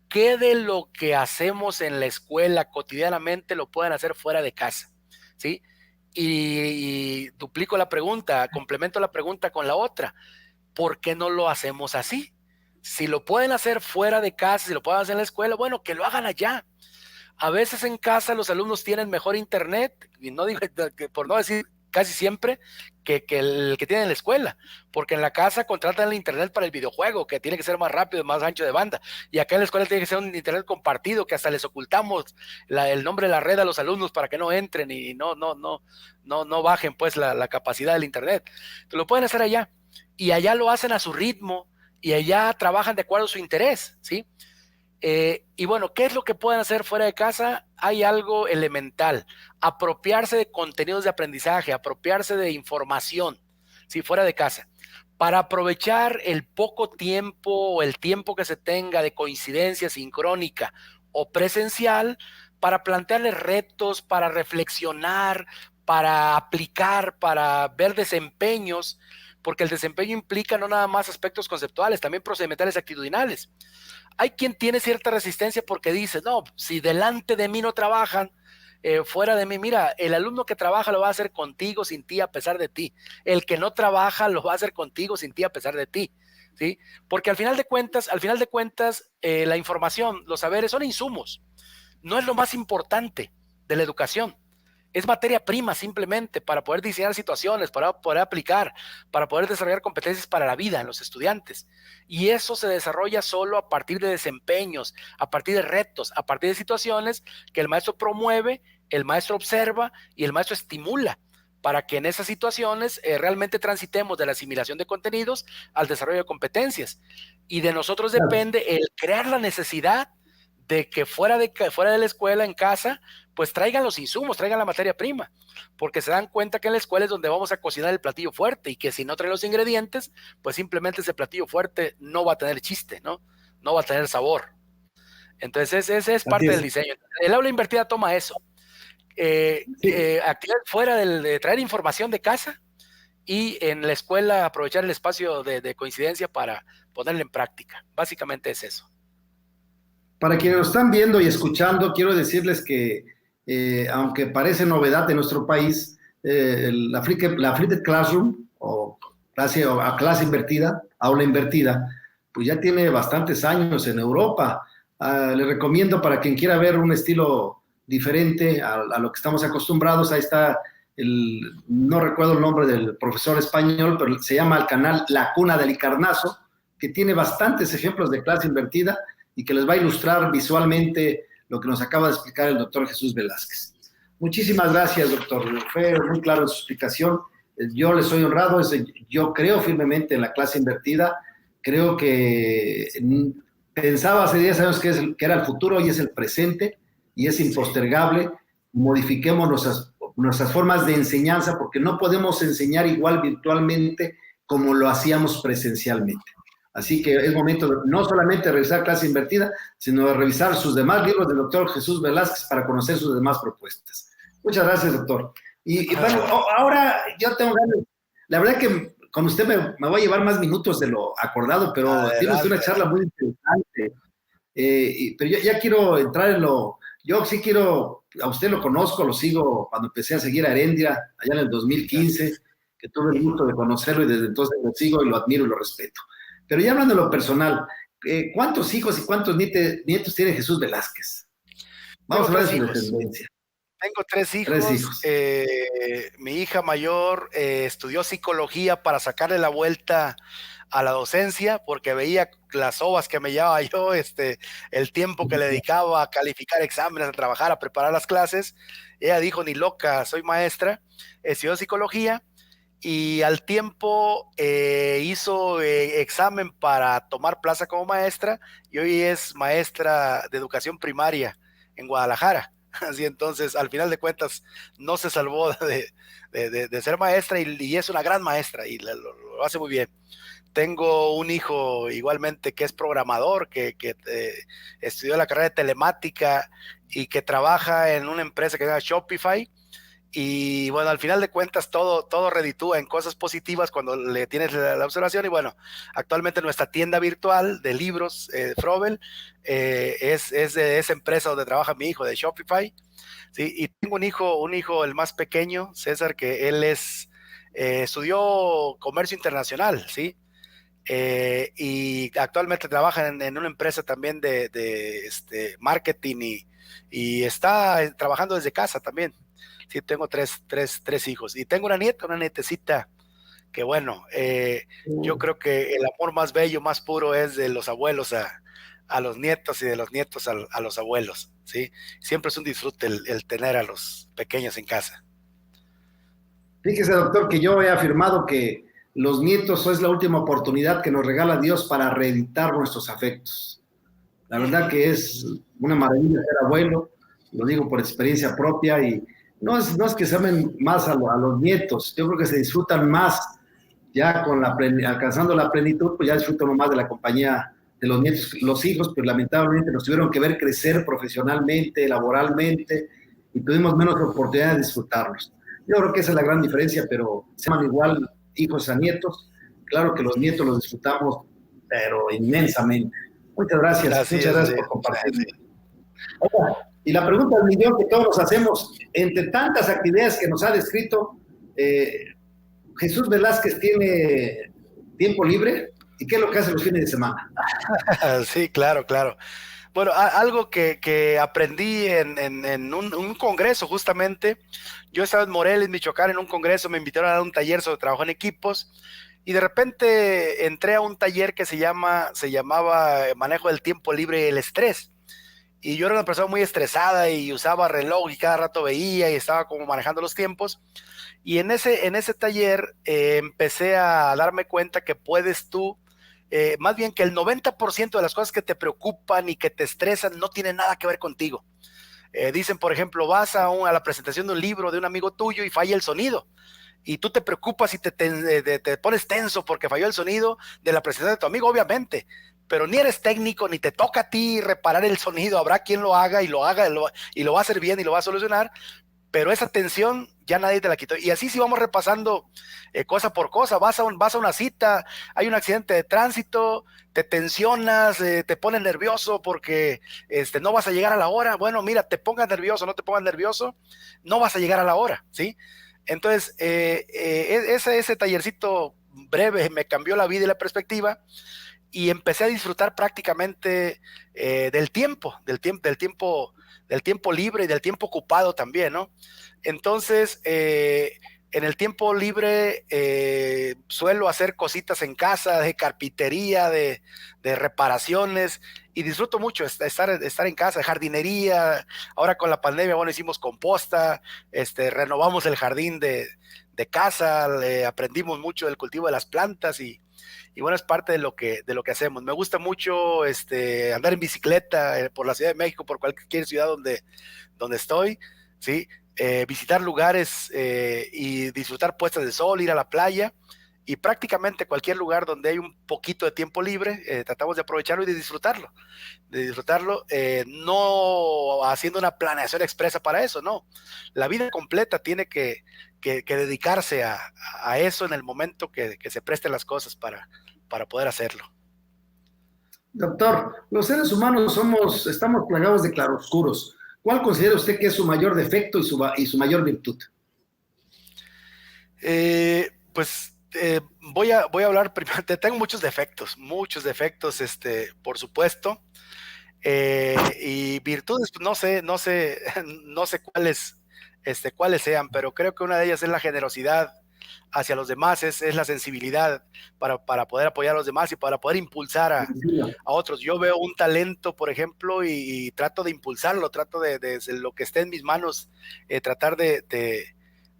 ¿qué de lo que hacemos en la escuela cotidianamente lo pueden hacer fuera de casa? ¿sí? Y duplico la pregunta, complemento la pregunta con la otra. ¿Por qué no lo hacemos así? Si lo pueden hacer fuera de casa, si lo pueden hacer en la escuela, bueno, que lo hagan allá. A veces en casa los alumnos tienen mejor internet, y no digo, por no decir casi siempre, que el que tienen en la escuela, porque en la casa contratan el internet para el videojuego, que tiene que ser más rápido, más ancho de banda, y acá en la escuela tiene que ser un internet compartido, que hasta les ocultamos el nombre de la red a los alumnos para que no entren y no bajen pues la capacidad del internet. Entonces, lo pueden hacer allá, y allá lo hacen a su ritmo, y allá trabajan de acuerdo a su interés, ¿sí? Y bueno, ¿qué es lo que pueden hacer fuera de casa? Hay algo elemental, apropiarse de contenidos de aprendizaje, apropiarse de información, ¿sí? Fuera de casa, para aprovechar el poco tiempo o el tiempo que se tenga de coincidencia sincrónica o presencial, para plantearles retos, para reflexionar, para aplicar, para ver desempeños, porque el desempeño implica no nada más aspectos conceptuales, también procedimentales y actitudinales. Hay quien tiene cierta resistencia porque dice, no, si delante de mí no trabajan, fuera de mí, mira, el alumno que trabaja lo va a hacer contigo, sin ti, a pesar de ti. El que no trabaja lo va a hacer contigo, sin ti, a pesar de ti. ¿Sí? Porque al final de cuentas, la información, los saberes son insumos. No es lo más importante de la educación. Es materia prima simplemente para poder diseñar situaciones, para poder aplicar, para poder desarrollar competencias para la vida en los estudiantes. Y eso se desarrolla solo a partir de desempeños, a partir de retos, a partir de situaciones que el maestro promueve, el maestro observa y el maestro estimula para que en esas situaciones realmente transitemos de la asimilación de contenidos al desarrollo de competencias. Y de nosotros depende el crear la necesidad de que fuera de la escuela, en casa, pues traigan los insumos, traigan la materia prima, porque se dan cuenta que en la escuela es donde vamos a cocinar el platillo fuerte y que si no traen los ingredientes, pues simplemente ese platillo fuerte no va a tener chiste, ¿no? No va a tener sabor. Entonces, ese es parte del diseño. El aula invertida toma eso. Actividad fuera de traer información de casa y en la escuela aprovechar el espacio de coincidencia para ponerla en práctica. Básicamente es eso. Para quienes nos están viendo y escuchando, quiero decirles que, aunque parece novedad de nuestro país, la Flipped Classroom o clase invertida, aula invertida, pues ya tiene bastantes años en Europa. Les recomiendo para quien quiera ver un estilo diferente a lo que estamos acostumbrados. Ahí está, no recuerdo el nombre del profesor español, pero se llama el canal La Cuna del Icarnazo, que tiene bastantes ejemplos de clase invertida y que les va a ilustrar visualmente lo que nos acaba de explicar el doctor Jesús Velázquez. Muchísimas gracias, doctor. Fue muy claro en su explicación. Yo le soy honrado. Yo creo firmemente en la clase invertida. Creo que pensaba hace 10 años que era el futuro y es el presente y es impostergable. Modifiquemos nuestras formas de enseñanza porque no podemos enseñar igual virtualmente como lo hacíamos presencialmente. Así que es momento de no solamente revisar clase invertida, sino de revisar sus demás libros del doctor Jesús Velázquez para conocer sus demás propuestas. Muchas gracias, doctor. Y bueno, ahora yo tengo ganas, la verdad que con usted me voy a llevar más minutos de lo acordado, pero tiene usted una charla muy interesante. Pero yo ya quiero entrar en yo sí quiero, a usted lo conozco, lo sigo cuando empecé a seguir a Heréndira, allá en el 2015, que tuve el gusto de conocerlo y desde entonces lo sigo y lo admiro y lo respeto. Pero ya hablando de lo personal, ¿cuántos hijos y cuántos nietos tiene Jesús Velázquez? Vamos a hablar de su descendencia. Tengo tres hijos. Mi hija mayor estudió psicología para sacarle la vuelta a la docencia, porque veía las ovas que me llevaba yo, el tiempo que le dedicaba a calificar exámenes, a trabajar, a preparar las clases. Ella dijo, ni loca, soy maestra. Estudió psicología. Y al tiempo hizo examen para tomar plaza como maestra y hoy es maestra de educación primaria en Guadalajara. Así entonces, al final de cuentas, no se salvó de ser maestra y es una gran maestra y lo hace muy bien. Tengo un hijo igualmente que es programador, que estudió la carrera de telemática y que trabaja en una empresa que se llama Shopify. Y bueno, al final de cuentas todo reditúa en cosas positivas cuando le tienes la observación. Y bueno, actualmente nuestra tienda virtual de libros, Frobel, es de esa empresa donde trabaja mi hijo, de Shopify. ¿Sí? Y tengo un hijo, el más pequeño, César, que él estudió comercio internacional, ¿sí? Y actualmente trabaja en una empresa también de marketing y está trabajando desde casa también. Sí, tengo tres hijos y tengo una nietecita que bueno, yo creo que el amor más bello, más puro es de los abuelos a los nietos y de los nietos a los abuelos, ¿sí? Siempre es un disfrute el tener a los pequeños en casa. Fíjese, doctor, que yo he afirmado que los nietos es la última oportunidad que nos regala Dios para reeditar nuestros afectos. La verdad que es una maravilla ser abuelo, lo digo por experiencia propia, y no es que se amen más a los nietos, yo creo que se disfrutan más ya alcanzando la plenitud, pues ya disfrutan uno más de la compañía de los nietos. Los hijos, pues lamentablemente nos tuvieron que ver crecer profesionalmente, laboralmente, y tuvimos menos oportunidad de disfrutarlos. Yo creo que esa es la gran diferencia, pero se llaman igual hijos a nietos. Claro que los nietos los disfrutamos, pero inmensamente. Así Muchas es, gracias sí, por compartir. sí. Oiga, y la pregunta del millón que todos nos hacemos, entre tantas actividades que nos ha descrito, Jesús Velázquez tiene tiempo libre, ¿y qué es lo que hace los fines de semana? Sí, claro, claro. Bueno, algo que aprendí en un congreso justamente, yo estaba en Morelia, Michoacán, en un congreso, me invitaron a dar un taller sobre trabajo en equipos y de repente entré a un taller que se llamaba Manejo del Tiempo Libre y el Estrés. Y yo era una persona muy estresada y usaba reloj y cada rato veía y estaba como manejando los tiempos. Y en ese taller empecé a darme cuenta que puedes tú, más bien que el 90% de las cosas que te preocupan y que te estresan no tienen nada que ver contigo. Dicen, por ejemplo, vas a la presentación de un libro de un amigo tuyo y falla el sonido. Y tú te preocupas y te pones tenso porque falló el sonido de la presentación de tu amigo, obviamente. Pero ni eres técnico, ni te toca a ti reparar el sonido. Habrá quien lo haga y lo va a hacer bien y lo va a solucionar, pero esa tensión ya nadie te la quitó. Y así si vamos repasando cosa por cosa, vas a una cita, hay un accidente de tránsito, te tensionas, te pones nervioso porque no vas a llegar a la hora. Bueno, mira, te pongas nervioso, no te pongas nervioso, no vas a llegar a la hora, ¿sí? Entonces, ese tallercito breve me cambió la vida y la perspectiva y empecé a disfrutar prácticamente del tiempo libre y del tiempo ocupado también, ¿no? Entonces, en el tiempo libre suelo hacer cositas en casa, de carpintería, de reparaciones, y disfruto mucho estar en casa, de jardinería. Ahora con la pandemia, bueno, hicimos composta, renovamos el jardín de casa, aprendimos mucho del cultivo de las plantas y bueno, es parte de lo que hacemos. Me gusta mucho andar en bicicleta por la Ciudad de México, por cualquier ciudad donde estoy, ¿sí? Visitar lugares y disfrutar puestas de sol, ir a la playa y prácticamente cualquier lugar donde hay un poquito de tiempo libre, tratamos de aprovecharlo y de disfrutarlo, no haciendo una planeación expresa para eso, no. La vida completa tiene que dedicarse a eso en el momento que se presten las cosas para poder hacerlo. Doctor, los seres humanos estamos plagados de claroscuros. ¿Cuál considera usted que es su mayor defecto y su mayor virtud? Voy a hablar primero. Tengo muchos defectos, por supuesto. Y virtudes, pues, no sé, no sé cuáles sean, pero creo que una de ellas es la generosidad hacia los demás, es la sensibilidad para poder apoyar a los demás y para poder impulsar a otros. Yo veo un talento, por ejemplo, y trato de impulsarlo, trato desde lo que esté en mis manos, tratar de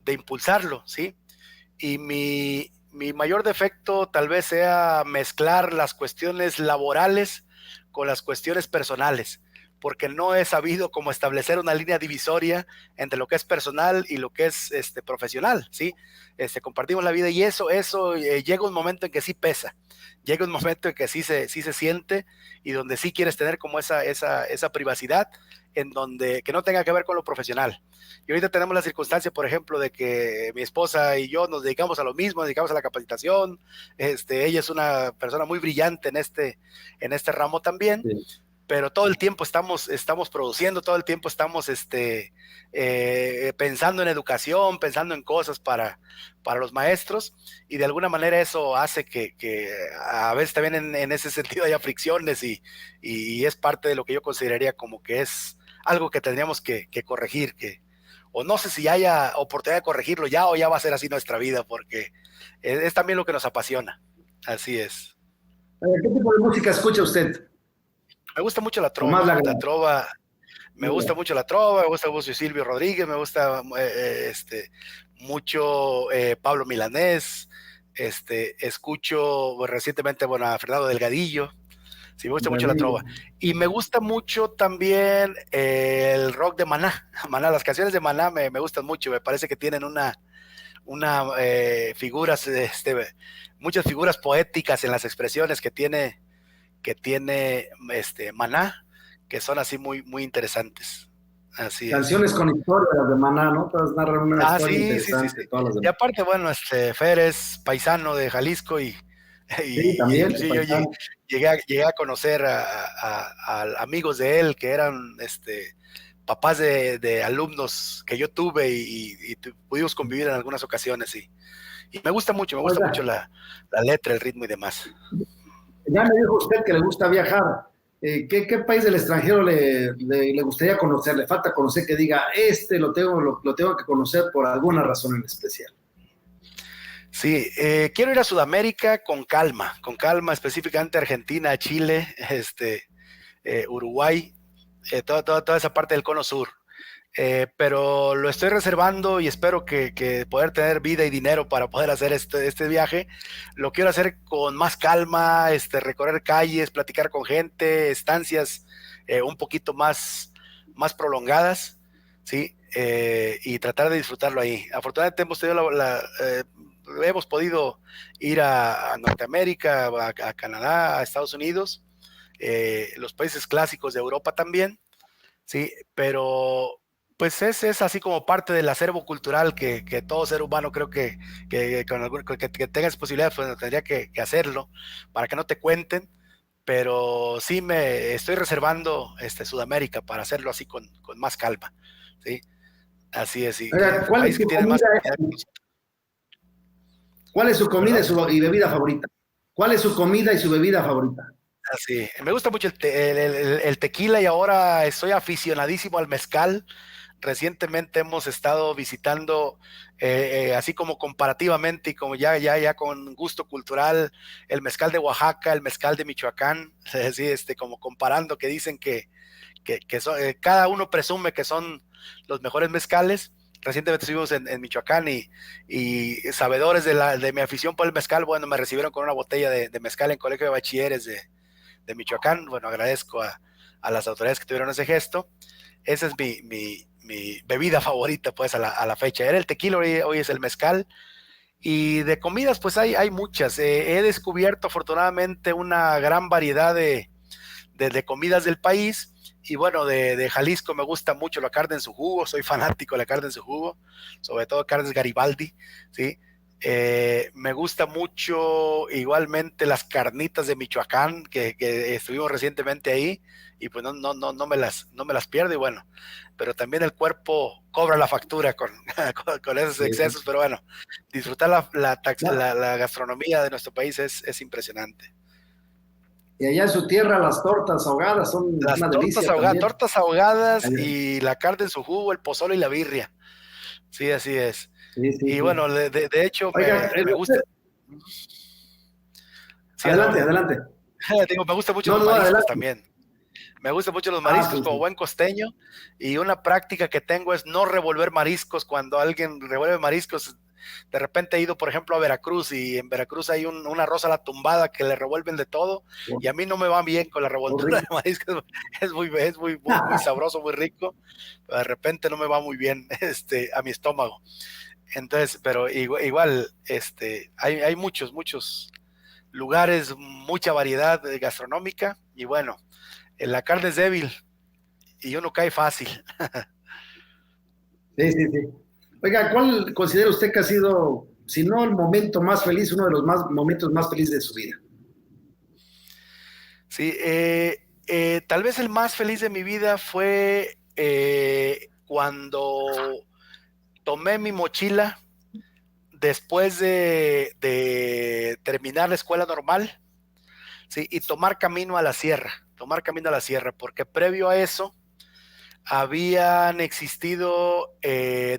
impulsarlo, ¿sí? Y mi mayor defecto tal vez sea mezclar las cuestiones laborales con las cuestiones personales. porque no he sabido cómo establecer una línea divisoria entre lo que es personal y lo que es profesional, ¿sí? Compartimos la vida y eso llega un momento en que sí pesa, llega un momento en que sí se siente y donde sí quieres tener como esa privacidad en donde que no tenga que ver con lo profesional. Y ahorita tenemos la circunstancia, por ejemplo, de que mi esposa y yo nos dedicamos a lo mismo, nos dedicamos a la capacitación. Ella es una persona muy brillante en este ramo también. Sí. Pero todo el tiempo estamos produciendo, todo el tiempo estamos pensando en educación, pensando en cosas para los maestros, y de alguna manera eso hace que a veces también en ese sentido haya fricciones y es parte de lo que yo consideraría como que es algo que tendríamos que corregir, o no sé si haya oportunidad de corregirlo ya o ya va a ser así nuestra vida, porque es también lo que nos apasiona. Así es. ¿Qué tipo de música escucha usted? Me gusta mucho la trova, me gusta mucho la trova, me gusta mucho Silvio Rodríguez, me gusta mucho Pablo Milanés, escucho recientemente a Fernando Delgadillo, sí, me gusta mucho la trova. Y me gusta mucho también el rock de Maná, las canciones de Maná me gustan mucho, me parece que tienen figuras, muchas figuras poéticas en las expresiones que tiene Maná, que son así muy, muy interesantes. Así canciones con historias de Maná, ¿no? Todas narran una historia sí, interesante. Sí. Y aparte, bueno, Fer es paisano de Jalisco y también. Sí, yo llegué a conocer a amigos de él que eran papás de alumnos que yo tuve y pudimos convivir en algunas ocasiones y me gusta mucho la letra, el ritmo y demás. Ya me dijo usted que le gusta viajar. ¿Qué país del extranjero le gustaría conocer? ¿Le falta conocer que diga, lo tengo que conocer por alguna razón en especial? Sí, quiero ir a Sudamérica con calma, específicamente Argentina, Chile, Uruguay, toda esa parte del cono sur. Pero lo estoy reservando y espero que poder tener vida y dinero para poder hacer este viaje. Lo quiero hacer con más calma, recorrer calles, platicar con gente, estancias un poquito más prolongadas, ¿sí? Y tratar de disfrutarlo ahí. Afortunadamente hemos podido ir a Norteamérica, a Canadá, a Estados Unidos, los países clásicos de Europa también, ¿sí? Pero pues es así como parte del acervo cultural que todo ser humano creo que tengas posibilidades, pues tendría que hacerlo para que no te cuenten, pero sí me estoy reservando Sudamérica para hacerlo así con más calma, ¿sí? Así es. ¿Cuál es su comida y bebida favorita? ¿Cuál es su comida y su bebida favorita? Así, me gusta mucho el tequila y ahora estoy aficionadísimo al mezcal. Recientemente hemos estado visitando, así como comparativamente y como ya con gusto cultural, el mezcal de Oaxaca, el mezcal de Michoacán, así, como comparando, que dicen que cada uno presume que son los mejores mezcales. Recientemente estuvimos en Michoacán y sabedores de mi afición por el mezcal, bueno, me recibieron con una botella de mezcal en Colegio de Bachilleres de Michoacán. Bueno, agradezco a las autoridades que tuvieron ese gesto. Esa es mi bebida favorita, pues, a la fecha. Era el tequila, hoy es el mezcal. Y de comidas, pues hay muchas. He descubierto afortunadamente una gran variedad de comidas del país. Y bueno, de Jalisco me gusta mucho la carne en su jugo, soy fanático de la carne en su jugo, sobre todo carnes Garibaldi, ¿sí? Me gusta mucho igualmente las carnitas de Michoacán, que estuvimos recientemente ahí, y pues no me las pierdo, y bueno, pero también el cuerpo cobra la factura con esos excesos, pero bueno, disfrutar la gastronomía de nuestro país es impresionante. Y allá en su tierra las tortas ahogadas son una delicia también. Tortas ahogadas y la carne en su jugo, el pozole y la birria. Sí, así es. Sí, bueno, de hecho, oiga, me gusta. Sí, adelante. Digo, me gustan mucho los mariscos también. Me gustan mucho los mariscos como buen costeño, y una práctica que tengo es no revolver mariscos. Cuando alguien revuelve mariscos, de repente he ido, por ejemplo, a Veracruz, y en Veracruz hay una rosa a la tumbada que le revuelven de todo, y a mí no me va bien con la revoltura de mariscos, muy sabroso, muy rico, pero de repente no me va muy bien a mi estómago. Entonces, pero igual hay muchos lugares, mucha variedad gastronómica, y bueno, la carne es débil y uno cae fácil. Sí, sí, sí. Oiga, ¿cuál considera usted que ha sido, si no el momento más feliz, uno de los momentos más felices de su vida? Sí, tal vez el más feliz de mi vida fue cuando tomé mi mochila después de terminar la escuela normal, ¿sí? Y tomar camino a la sierra, porque previo a eso habían existido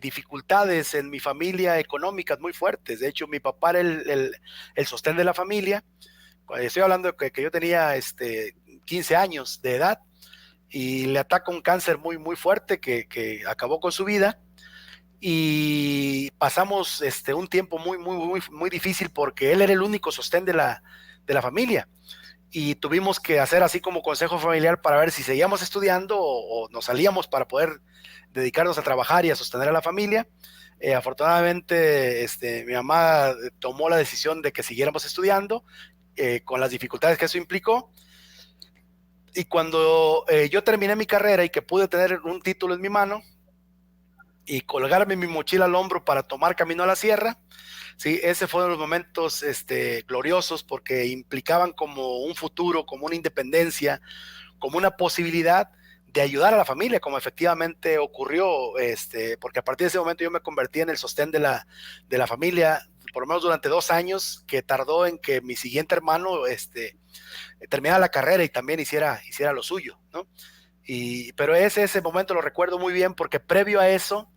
dificultades en mi familia económicas muy fuertes. De hecho, mi papá era el sostén de la familia. Estoy hablando de que yo tenía 15 años de edad, y le ataca un cáncer muy fuerte que acabó con su vida, y pasamos un tiempo muy difícil porque él era el único sostén de la familia, y tuvimos que hacer así como consejo familiar para ver si seguíamos estudiando o nos salíamos para poder dedicarnos a trabajar y a sostener a la familia. Afortunadamente, mi mamá tomó la decisión de que siguiéramos estudiando, con las dificultades que eso implicó, y cuando yo terminé mi carrera y que pude tener un título en mi mano y colgarme mi mochila al hombro para tomar camino a la sierra, sí, ese fue uno de los momentos gloriosos, porque implicaban como un futuro, como una independencia, como una posibilidad de ayudar a la familia, como efectivamente ocurrió, porque a partir de ese momento yo me convertí en el sostén de la familia, por lo menos durante 2 años, que tardó en que mi siguiente hermano terminara la carrera y también hiciera lo suyo, ¿no? Pero ese momento lo recuerdo muy bien, porque previo a eso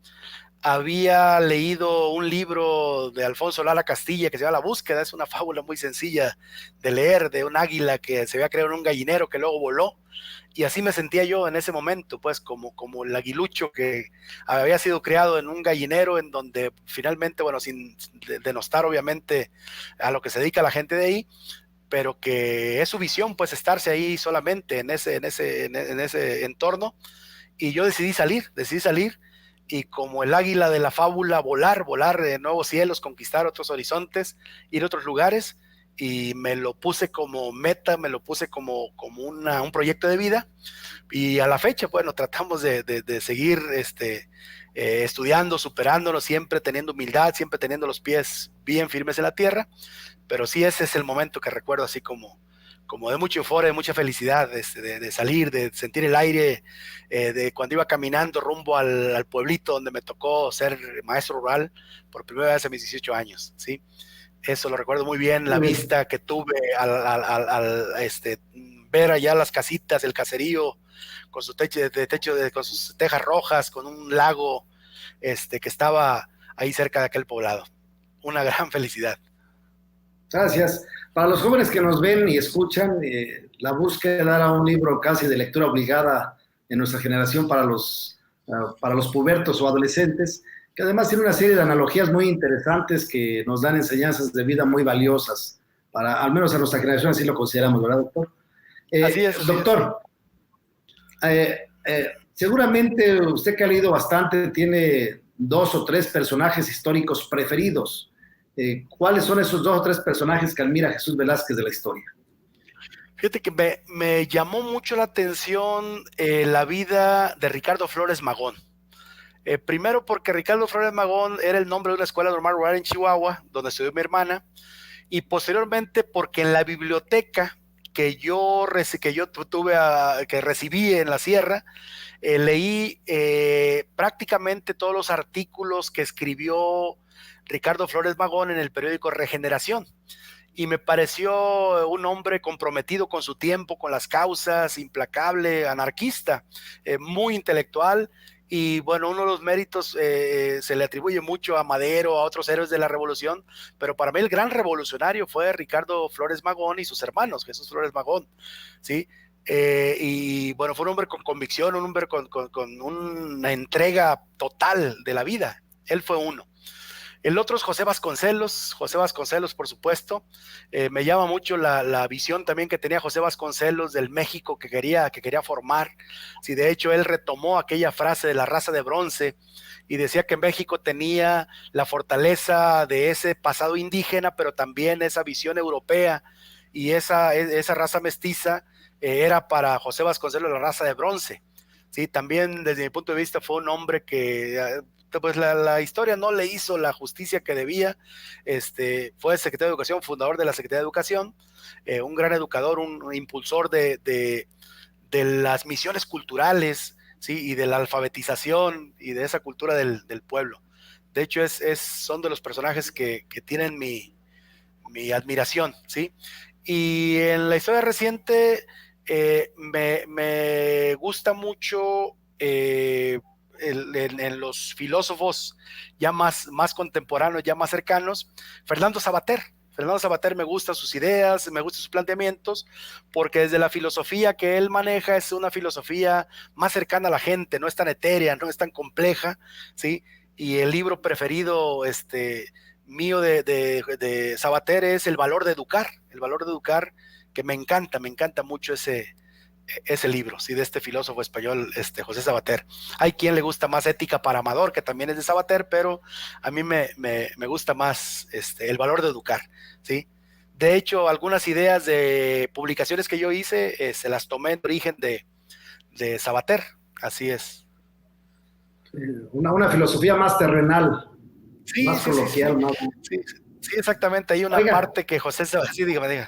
había leído un libro de Alfonso Lara Castilla que se llama La Búsqueda. Es una fábula muy sencilla de leer, de un águila que se había creado en un gallinero que luego voló, y así me sentía yo en ese momento, pues como el aguilucho que había sido creado en un gallinero, en donde finalmente, bueno, sin denostar obviamente a lo que se dedica la gente de ahí, pero que es su visión, pues estarse ahí solamente en ese entorno. Y yo decidí salir, y como el águila de la fábula, volar de nuevos cielos, conquistar otros horizontes, ir a otros lugares, y me lo puse como meta, me lo puse como un proyecto de vida, y a la fecha, bueno, tratamos de seguir estudiando, superándonos, siempre teniendo humildad, siempre teniendo los pies bien firmes en la tierra. Pero sí, ese es el momento que recuerdo así como de mucha euforia, de mucha felicidad, de salir, de sentir el aire, de cuando iba caminando rumbo al pueblito donde me tocó ser maestro rural por primera vez a mis 18 años, ¿sí? Eso lo recuerdo muy bien, la vista que tuve al ver allá las casitas, el caserío, con su con sus tejas rojas, con un lago que estaba ahí cerca de aquel poblado. Una gran felicidad. Gracias. Para los jóvenes que nos ven y escuchan, La Búsqueda era un libro casi de lectura obligada en nuestra generación para los pubertos o adolescentes, que además tiene una serie de analogías muy interesantes que nos dan enseñanzas de vida muy valiosas, al menos a nuestra generación así lo consideramos, ¿verdad, doctor? Así es. Doctor, seguramente usted que ha leído bastante tiene 2 o 3 personajes históricos preferidos. ¿Cuáles son esos 2 o 3 personajes que admira Jesús Velázquez de la historia? Fíjate que me llamó mucho la atención la vida de Ricardo Flores Magón. Primero porque Ricardo Flores Magón era el nombre de una escuela normal rural en Chihuahua, donde estudió mi hermana, y posteriormente porque en la biblioteca que recibí en la sierra, leí prácticamente todos los artículos que escribió Ricardo Flores Magón en el periódico Regeneración, y me pareció un hombre comprometido con su tiempo, con las causas, implacable, anarquista, muy intelectual. Y bueno, uno de los méritos se le atribuye mucho a Madero, a otros héroes de la revolución, pero para mí el gran revolucionario fue Ricardo Flores Magón y sus hermanos, Jesús Flores Magón, ¿sí? Y bueno, fue un hombre con convicción, un hombre con una entrega total de la vida. Él fue uno. El otro es José Vasconcelos, por supuesto. Me llama mucho la visión también que tenía José Vasconcelos del México que quería formar. Sí, de hecho, él retomó aquella frase de la raza de bronce y decía que México tenía la fortaleza de ese pasado indígena, pero también esa visión europea, y esa raza mestiza era para José Vasconcelos la raza de bronce. Sí, también desde mi punto de vista fue un hombre que pues la historia no le hizo la justicia que debía. Fue secretario de Educación, fundador de la Secretaría de Educación, un gran educador, un impulsor de las misiones culturales, ¿sí? Y de la alfabetización y de esa cultura del pueblo. De hecho, son de los personajes que tienen mi admiración, ¿sí? Y en la historia reciente me gusta mucho en los filósofos ya más contemporáneos, ya más cercanos, Fernando Savater. Fernando Savater, me gustan sus ideas, me gustan sus planteamientos, porque desde la filosofía que él maneja es una filosofía más cercana a la gente, no es tan etérea, no es tan compleja, ¿sí? Y el libro preferido mío de Savater es El valor de educar, que me encanta mucho ese libro, ¿sí? De este filósofo español, José Savater. Hay quien le gusta más Ética para Amador, que también es de Savater, pero a mí me gusta más El valor de educar, ¿sí? De hecho, algunas ideas de publicaciones que yo hice se las tomé en origen de Savater, así es. Una filosofía más terrenal, Sí, más sí, sí, sí, coloquial, más... sí, sí, exactamente. Hay una Oiga, parte que José Savater, sí, dígame.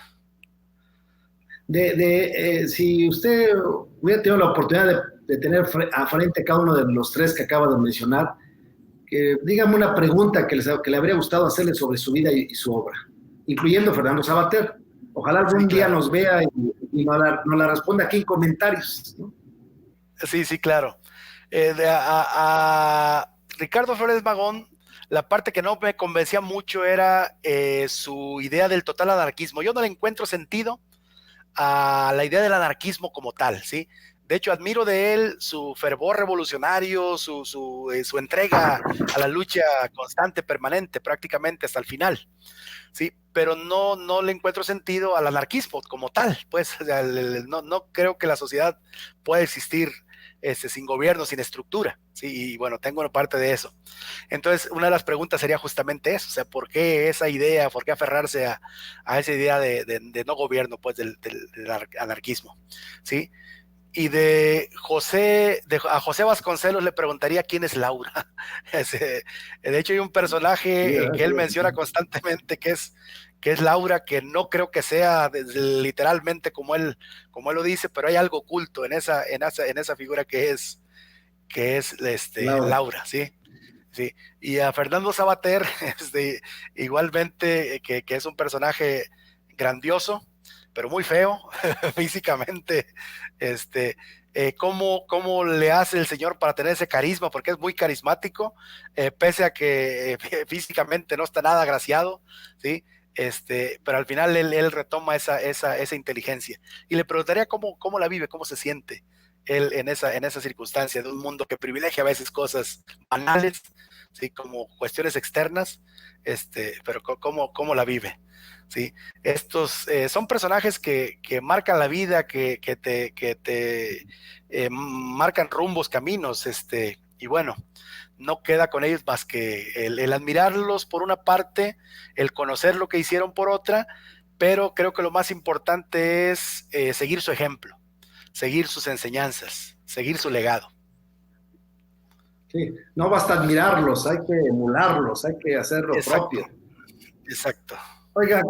si usted hubiera tenido la oportunidad de tener a frente cada uno de los tres que acaba de mencionar, dígame una pregunta que le habría gustado hacerle sobre su vida y su obra, incluyendo Fernando Savater. Ojalá Sí, algún día claro. nos vea y nos la responda aquí en comentarios, ¿no? Sí, sí, claro. A Ricardo Flores Magón, la parte que no me convencía mucho era su idea del total anarquismo. Yo no le encuentro sentido a la idea del anarquismo como tal, ¿sí? De hecho, admiro de él su fervor revolucionario, su entrega a la lucha constante, permanente, prácticamente hasta el final, ¿sí? Pero no le encuentro sentido al anarquismo como tal, pues. O sea, no creo que la sociedad pueda existir sin gobierno, sin estructura, ¿sí? Y bueno, tengo una parte de eso. Entonces, una de las preguntas sería justamente eso, o sea, ¿por qué esa idea, por qué aferrarse a esa idea de no gobierno, pues, del anarquismo, ¿sí? Y a José Vasconcelos le preguntaría quién es Laura. De hecho, hay un personaje que él menciona constantemente que es Laura, que no creo que sea literalmente como él lo dice, pero hay algo oculto en esa figura que es Laura. Laura, ¿sí? Sí. Y a Fernando Savater, igualmente, que es un personaje grandioso, pero muy feo físicamente. ¿Cómo le hace el señor para tener ese carisma? Porque es muy carismático, pese a que físicamente no está nada agraciado, ¿sí? Pero al final él retoma esa inteligencia. Y le preguntaría cómo la vive, cómo se siente él en esa circunstancia de un mundo que privilegia a veces cosas banales, ¿sí? Como cuestiones externas, pero cómo la vive, ¿sí? Estos son personajes que marcan la vida, que te marcan rumbos, caminos, y bueno, no queda con ellos más que el admirarlos por una parte, el conocer lo que hicieron por otra, pero creo que lo más importante es seguir su ejemplo, seguir sus enseñanzas, seguir su legado. Sí, no basta admirarlos, hay que emularlos, hay que hacer lo Exacto, propio. exacto. Oiga,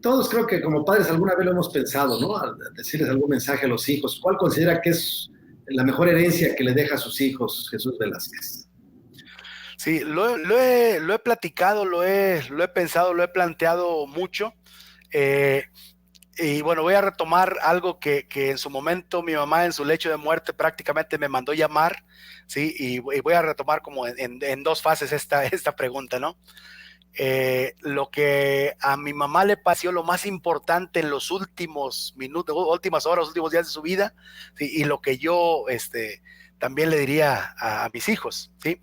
todos creo que como padres alguna vez lo hemos pensado, ¿no? Al decirles algún mensaje a los hijos, ¿cuál considera que es la mejor herencia que le deja a sus hijos Jesús Velázquez? Sí, lo he platicado, lo he pensado, lo he planteado mucho. Eh, y bueno, voy a retomar algo que en su momento mi mamá en su lecho de muerte prácticamente me mandó llamar, ¿sí? Y voy a retomar como en dos fases esta pregunta, ¿no? Lo que a mi mamá le pareció lo más importante en los últimos minutos, últimas horas, últimos días de su vida, ¿sí? Y lo que yo también le diría a mis hijos, ¿sí?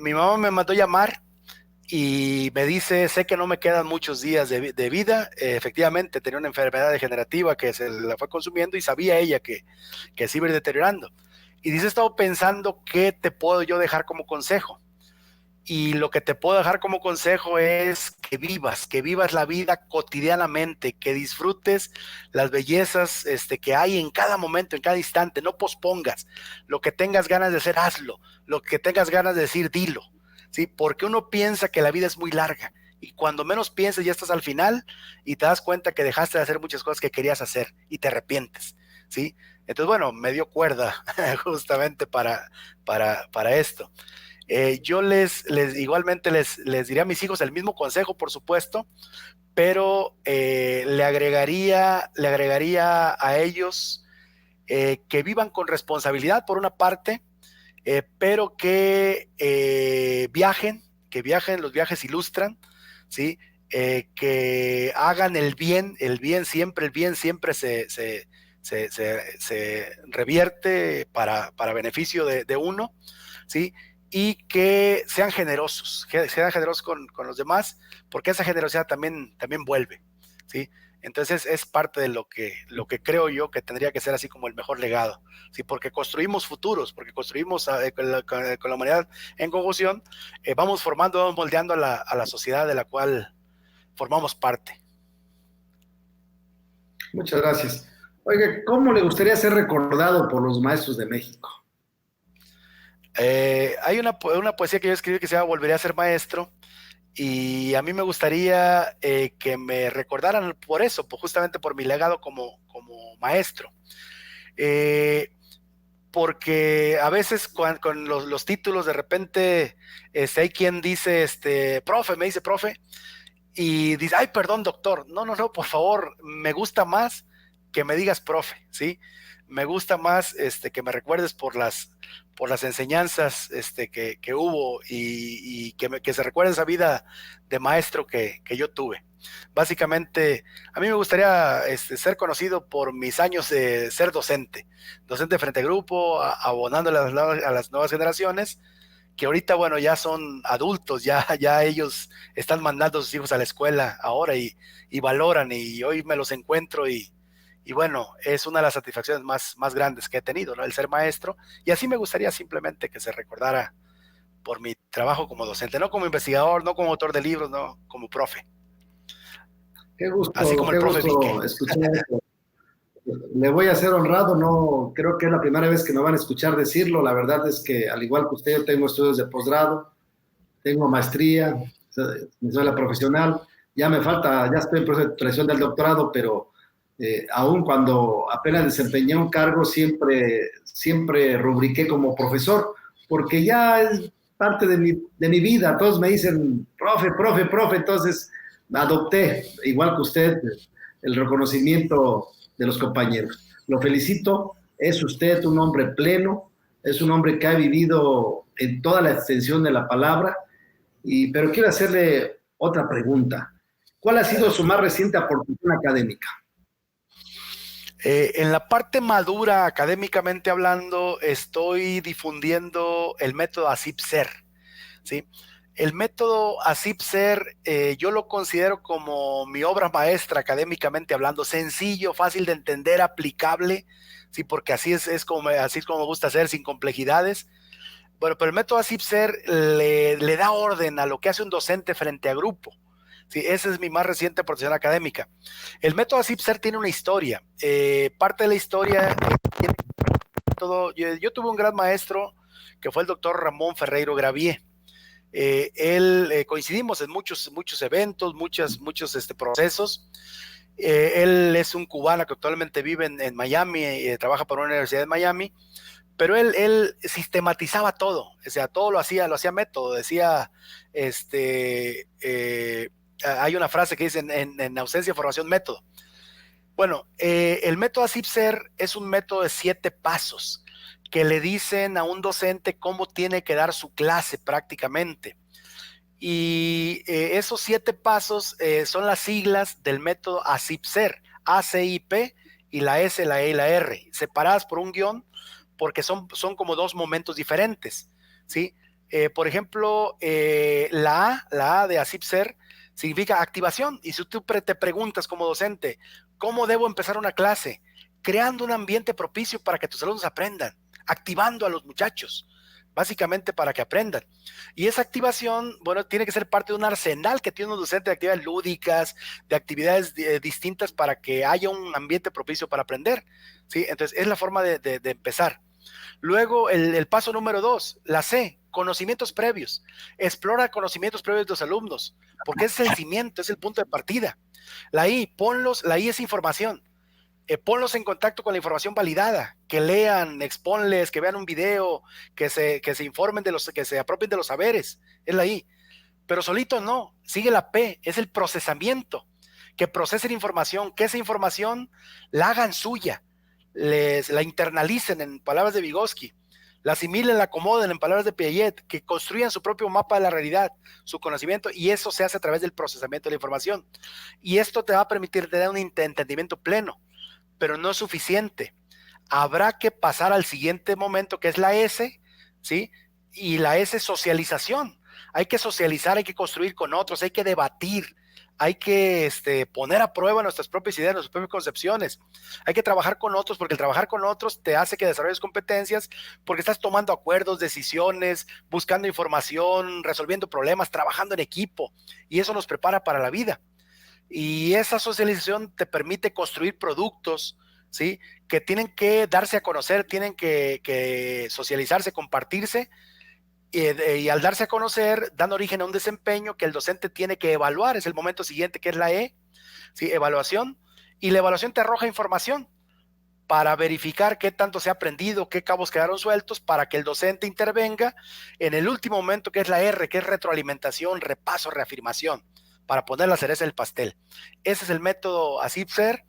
Mi mamá me mandó llamar y me dice, sé que no me quedan muchos días de vida. Efectivamente, tenía una enfermedad degenerativa que se la fue consumiendo y sabía ella que se iba a ir deteriorando. Y dice, he estado pensando qué te puedo yo dejar como consejo. Y lo que te puedo dejar como consejo es que vivas la vida cotidianamente, que disfrutes las bellezas que hay en cada momento, en cada instante, no pospongas. Lo que tengas ganas de hacer, hazlo. Lo que tengas ganas de decir, dilo. ¿Sí? Porque uno piensa que la vida es muy larga y cuando menos piensas ya estás al final y te das cuenta que dejaste de hacer muchas cosas que querías hacer y te arrepientes. ¿Sí? Entonces, bueno, me dio cuerda justamente para esto. Yo igualmente les diría a mis hijos el mismo consejo, por supuesto, pero le agregaría a ellos que vivan con responsabilidad por una parte, pero que viajen, los viajes ilustran, ¿sí? Que hagan el bien siempre, se revierte para beneficio de uno, ¿sí? Y que sean generosos con los demás, porque esa generosidad también vuelve, ¿sí? Entonces es parte de lo que creo yo que tendría que ser así como el mejor legado, ¿sí? Porque construimos futuros, porque construimos con la humanidad en conjunción, vamos formando, vamos moldeando a la sociedad de la cual formamos parte. Muchas gracias. Oiga, ¿cómo le gustaría ser recordado por los maestros de México? Hay una poesía que yo escribí que se llama Volveré a ser maestro, y a mí me gustaría que me recordaran por eso, justamente por mi legado como maestro. Porque a veces con los títulos de repente hay quien dice, profe, me dice profe, y dice, ay, perdón, doctor. No, no, no, por favor, me gusta más que me digas profe, ¿sí? Me gusta más que me recuerdes por las enseñanzas que hubo y que se recuerde esa vida de maestro que yo tuve. Básicamente, a mí me gustaría ser conocido por mis años de ser docente frente a grupo, abonando a las nuevas generaciones, que ahorita, bueno, ya son adultos, ya ellos están mandando a sus hijos a la escuela ahora y valoran, y hoy me los encuentro y bueno, es una de las satisfacciones más grandes que he tenido, ¿no? El ser maestro, y así me gustaría simplemente que se recordara por mi trabajo como docente, no como investigador, no como autor de libros, no, como profe, así como Qué el profe Vique. gusto escuchar esto. Le voy a ser honrado, no creo que es la primera vez que me van a escuchar decirlo. La verdad es que, al igual que usted, yo tengo estudios de posgrado, tengo maestría, soy la profesional. Ya me falta, ya estoy en proceso de transición del doctorado, pero aún cuando apenas desempeñé un cargo, siempre rubriqué como profesor, porque ya es parte de mi vida. Todos me dicen, profe, profe, profe, entonces adopté, igual que usted, el reconocimiento de los compañeros. Lo felicito, es usted un hombre pleno, es un hombre que ha vivido en toda la extensión de la palabra, pero quiero hacerle otra pregunta. ¿Cuál ha sido su más reciente aportación académica? En la parte madura, académicamente hablando, estoy difundiendo el método ASIP-SER, ¿sí? El método ASIP-SER yo lo considero como mi obra maestra académicamente hablando, sencillo, fácil de entender, aplicable, ¿sí? Porque así es como me gusta hacer, sin complejidades. Bueno, pero el método ASIP-SER le da orden a lo que hace un docente frente a grupo. Sí, esa es mi más reciente aportación académica. El método ASIP-SER tiene una historia. Parte de la historia tiene todo. Yo tuve un gran maestro que fue el doctor Ramón Ferreiro Gravier. Él coincidimos en muchos eventos, muchos procesos. Él es un cubano que actualmente vive en Miami, trabaja para una universidad de Miami, pero él sistematizaba todo, o sea, todo lo hacía método, decía, hay una frase que dice, en ausencia de formación, método. Bueno, el método ASIP-SER es un método de 7 pasos que le dicen a un docente cómo tiene que dar su clase prácticamente. Y esos 7 pasos son las siglas del método ASIP-SER, ACIP, y la S, la E y la R, separadas por un guión, porque son como dos momentos diferentes, ¿sí? Por ejemplo, la A de ASIP SER significa activación, y si tú te preguntas como docente, ¿cómo debo empezar una clase? Creando un ambiente propicio para que tus alumnos aprendan, activando a los muchachos, básicamente para que aprendan. Y esa activación, bueno, tiene que ser parte de un arsenal que tiene un docente de actividades lúdicas, de actividades distintas para que haya un ambiente propicio para aprender, ¿sí? Entonces, es la forma de empezar. Luego, el paso número 2, la C, conocimientos previos. Explora conocimientos previos de los alumnos, porque es el cimiento, es el punto de partida. La I, la I es información. Ponlos en contacto con la información validada, que lean, exponles, que vean un video, que se informen que se apropien de los saberes, es la I. Pero solito no, sigue la P, es el procesamiento, que procesen información, que esa información la hagan suya, la internalicen en palabras de Vygotsky, la asimilen, la acomoden en palabras de Piaget, que construyan su propio mapa de la realidad, su conocimiento, y eso se hace a través del procesamiento de la información. Y esto te va a permitir tener un entendimiento pleno, pero no es suficiente. Habrá que pasar al siguiente momento, que es la S, ¿sí? Y la S es socialización. Hay que socializar, hay que construir con otros, hay que debatir, hay que poner a prueba nuestras propias ideas, nuestras propias concepciones. Hay que trabajar con otros, porque el trabajar con otros te hace que desarrolles competencias, porque estás tomando acuerdos, decisiones, buscando información, resolviendo problemas, trabajando en equipo, y eso nos prepara para la vida. Y esa socialización te permite construir productos, ¿sí? Que tienen que darse a conocer, tienen que socializarse, compartirse, y al darse a conocer, dan origen a un desempeño que el docente tiene que evaluar. Es el momento siguiente, que es la E, ¿sí? Evaluación. Y la evaluación te arroja información para verificar qué tanto se ha aprendido, qué cabos quedaron sueltos, para que el docente intervenga en el último momento, que es la R, que es retroalimentación, repaso, reafirmación, para poner la cereza del pastel. Ese es el método ASIP SER,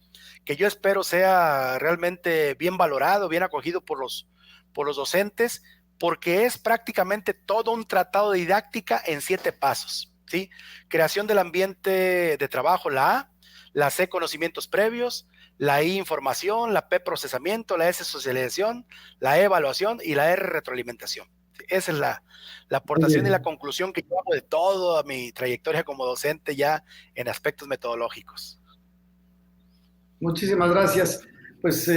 que yo espero sea realmente bien valorado, bien acogido por los docentes, porque es prácticamente todo un tratado de didáctica en 7 pasos, ¿sí? Creación del ambiente de trabajo, la A, la C, conocimientos previos, la I, información, la P, procesamiento, la S, socialización, la E, evaluación, y la R, retroalimentación. Esa es la aportación y la conclusión que yo hago de toda mi trayectoria como docente ya en aspectos metodológicos. Muchísimas gracias. Pues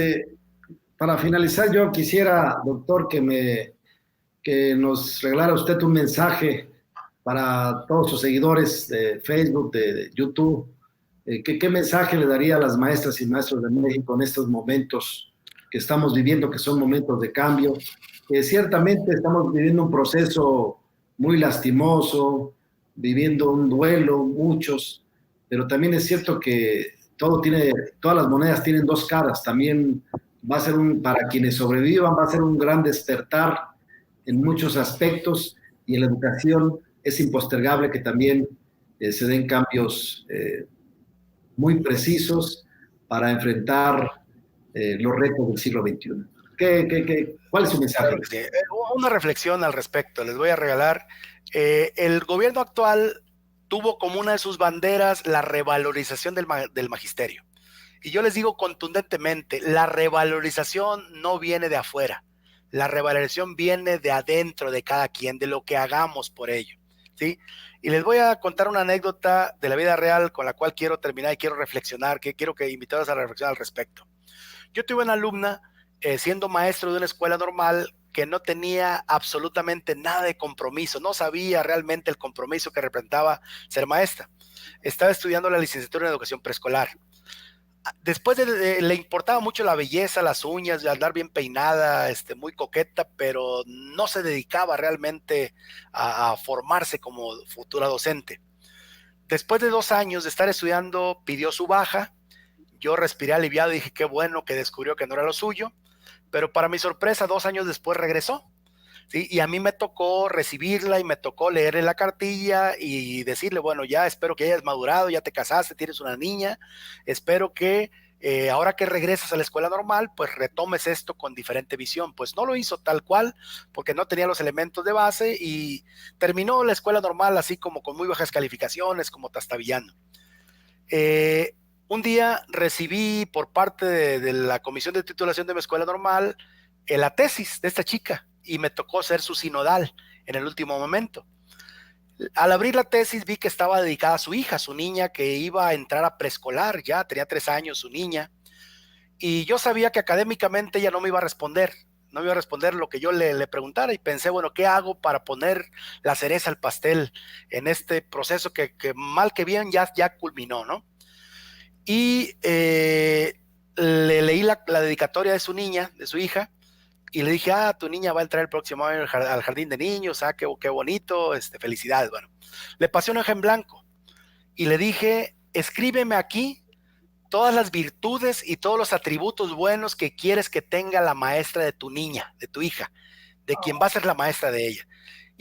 para finalizar, yo quisiera, doctor, que nos regalara usted un mensaje para todos sus seguidores de Facebook, de YouTube. ¿Qué mensaje le daría a las maestras y maestros de México en estos momentos que estamos viviendo, que son momentos de cambio? Ciertamente estamos viviendo un proceso muy lastimoso, viviendo un duelo, muchos, pero también es cierto que todas las monedas tienen dos caras. También va a ser para quienes sobrevivan, va a ser un gran despertar en muchos aspectos, y en la educación es impostergable que también se den cambios muy precisos para enfrentar los retos del siglo XXI. ¿Cuál es su mensaje? Claro que sí. Una reflexión al respecto, les voy a regalar. El gobierno actual tuvo como una de sus banderas la revalorización del magisterio. Y yo les digo contundentemente, la revalorización no viene de afuera, la revalorización viene de adentro de cada quien, de lo que hagamos por ello, ¿sí? Y les voy a contar una anécdota de la vida real con la cual quiero terminar y quiero reflexionar, que quiero que invitaros a reflexionar al respecto. Yo tuve una alumna, siendo maestro de una escuela normal, que no tenía absolutamente nada de compromiso, no sabía realmente el compromiso que representaba ser maestra. Estaba estudiando la licenciatura en educación preescolar. Después le importaba mucho la belleza, las uñas, de andar bien peinada, muy coqueta, pero no se dedicaba realmente a formarse como futura docente. Después de 2 años de estar estudiando, pidió su baja. Yo respiré aliviado y dije, qué bueno que descubrió que no era lo suyo, pero para mi sorpresa, 2 años después regresó. ¿Sí? Y a mí me tocó recibirla y me tocó leerle la cartilla y decirle, bueno, ya espero que hayas madurado, ya te casaste, tienes una niña, espero que ahora que regresas a la escuela normal, pues retomes esto con diferente visión. Pues no lo hizo tal cual, porque no tenía los elementos de base, y terminó la escuela normal así como con muy bajas calificaciones, como trastabillando. Un día recibí por parte de la comisión de titulación de mi escuela normal la tesis de esta chica y me tocó ser su sinodal en el último momento. Al abrir la tesis vi que estaba dedicada a su hija, su niña que iba a entrar a preescolar, ya tenía 3 años su niña, y yo sabía que académicamente ella no me iba a responder, no me iba a responder lo que yo le preguntara, y pensé, bueno, ¿qué hago para poner la cereza al pastel en este proceso que mal que bien ya culminó, ¿no? Y le leí la dedicatoria de su niña, de su hija, y le dije, tu niña va a entrar el próximo año al jardín de niños, qué bonito, felicidades. Bueno, le pasé una hoja en blanco y le dije, escríbeme aquí todas las virtudes y todos los atributos buenos que quieres que tenga la maestra de tu niña, de tu hija, de quien va a ser la maestra de ella.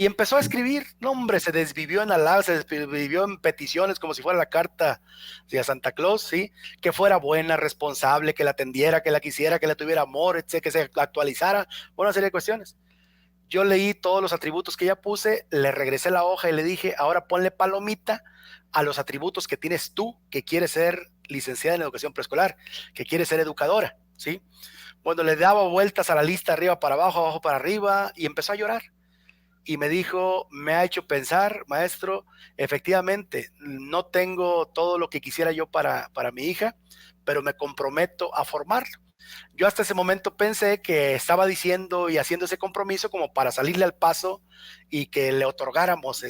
Y empezó a escribir, no hombre, se desvivió en alabas, se desvivió en peticiones como si fuera la carta de Santa Claus, ¿sí? Que fuera buena, responsable, que la atendiera, que la quisiera, que la tuviera amor, etc., que se actualizara, una serie de cuestiones. Yo leí todos los atributos que ya puse, le regresé la hoja y le dije, ahora ponle palomita a los atributos que tienes tú, que quieres ser licenciada en educación preescolar, que quieres ser educadora, ¿sí? Bueno, le daba vueltas a la lista arriba para abajo, abajo para arriba, y empezó a llorar. Y me dijo, me ha hecho pensar, maestro, efectivamente, no tengo todo lo que quisiera yo para mi hija, pero me comprometo a formarlo. Yo hasta ese momento pensé que estaba diciendo y haciendo ese compromiso como para salirle al paso y que le otorgáramos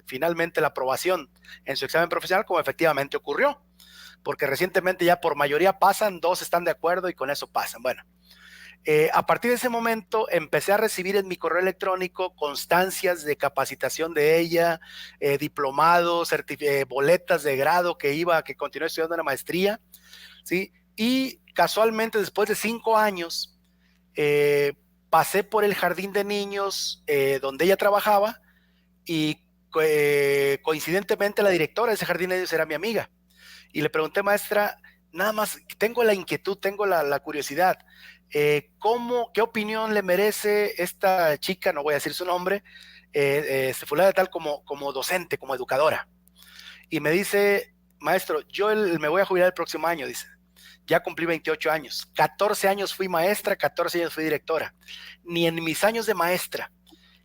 finalmente la aprobación en su examen profesional, como efectivamente ocurrió, porque recientemente ya por mayoría pasan, 2 están de acuerdo y con eso pasan. Bueno, a partir de ese momento empecé a recibir en mi correo electrónico constancias de capacitación de ella, diplomados, boletas de grado que continué estudiando la maestría, ¿sí? Y casualmente después de 5 años pasé por el jardín de niños donde ella trabajaba y coincidentemente la directora de ese jardín de niños era mi amiga. Y le pregunté, maestra, nada más, tengo la inquietud, tengo la curiosidad, ¿qué opinión le merece esta chica, no voy a decir su nombre, fulana de tal como docente, como educadora? Y me dice, maestro, yo me voy a jubilar el próximo año, dice. Ya cumplí 28 años, 14 años fui maestra, 14 años fui directora. Ni en mis años de maestra,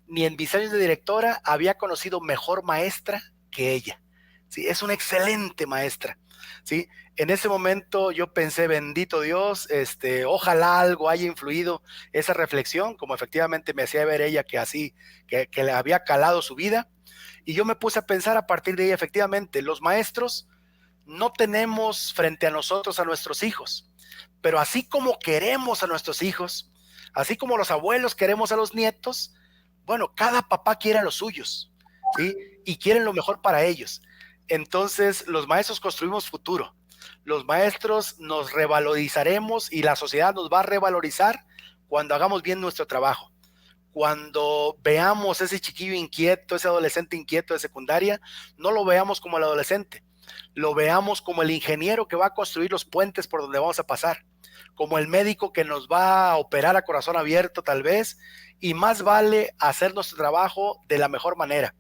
ni en mis años de directora había conocido mejor maestra que ella. Sí, es una excelente maestra. ¿Sí? En ese momento yo pensé, bendito Dios, ojalá algo haya influido esa reflexión, como efectivamente me hacía ver ella que le había calado su vida, y yo me puse a pensar a partir de ahí, efectivamente, los maestros no tenemos frente a nosotros a nuestros hijos, pero así como queremos a nuestros hijos, así como los abuelos queremos a los nietos, bueno, cada papá quiere a los suyos, ¿sí? Y quieren lo mejor para ellos. Entonces, los maestros construimos futuro. Los maestros nos revalorizaremos y la sociedad nos va a revalorizar cuando hagamos bien nuestro trabajo. Cuando veamos ese chiquillo inquieto, ese adolescente inquieto de secundaria, no lo veamos como el adolescente, lo veamos como el ingeniero que va a construir los puentes por donde vamos a pasar, como el médico que nos va a operar a corazón abierto tal vez, y más vale hacer nuestro trabajo de la mejor manera,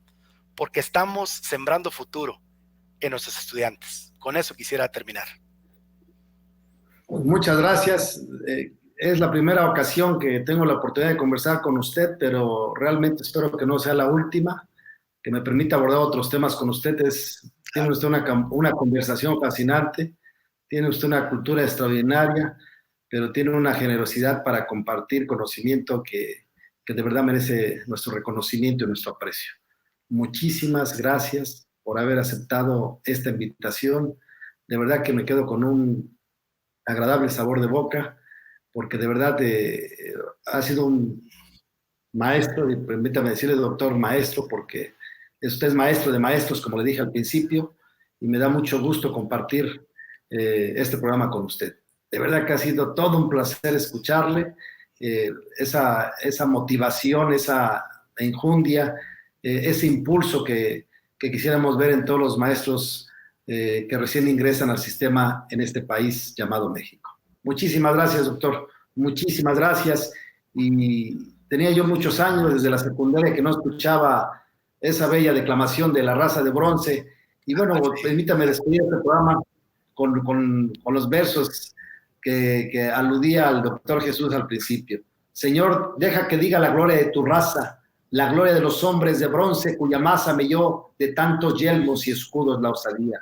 porque estamos sembrando futuro en nuestros estudiantes. Con eso quisiera terminar. Pues muchas gracias. Es la primera ocasión que tengo la oportunidad de conversar con usted, pero realmente espero que no sea la última, que me permita abordar otros temas con usted. Tiene usted una conversación fascinante, tiene usted una cultura extraordinaria, pero tiene una generosidad para compartir conocimiento que de verdad merece nuestro reconocimiento y nuestro aprecio. Muchísimas gracias por haber aceptado esta invitación. De verdad que me quedo con un agradable sabor de boca, porque de verdad ha sido un maestro, y permítame decirle doctor maestro, porque usted es maestro de maestros, como le dije al principio, y me da mucho gusto compartir este programa con usted. De verdad que ha sido todo un placer escucharle, esa motivación, esa enjundia, ese impulso que quisiéramos ver en todos los maestros que recién ingresan al sistema en este país llamado México. Muchísimas gracias, doctor. Muchísimas gracias. Y tenía yo muchos años desde la secundaria que no escuchaba esa bella declamación de La raza de bronce. Y bueno, permítame despedir este programa con los versos que aludía al doctor Jesús al principio. Señor, deja que diga la gloria de tu raza, la gloria de los hombres de bronce, cuya masa melló de tantos yelmos y escudos la osadía.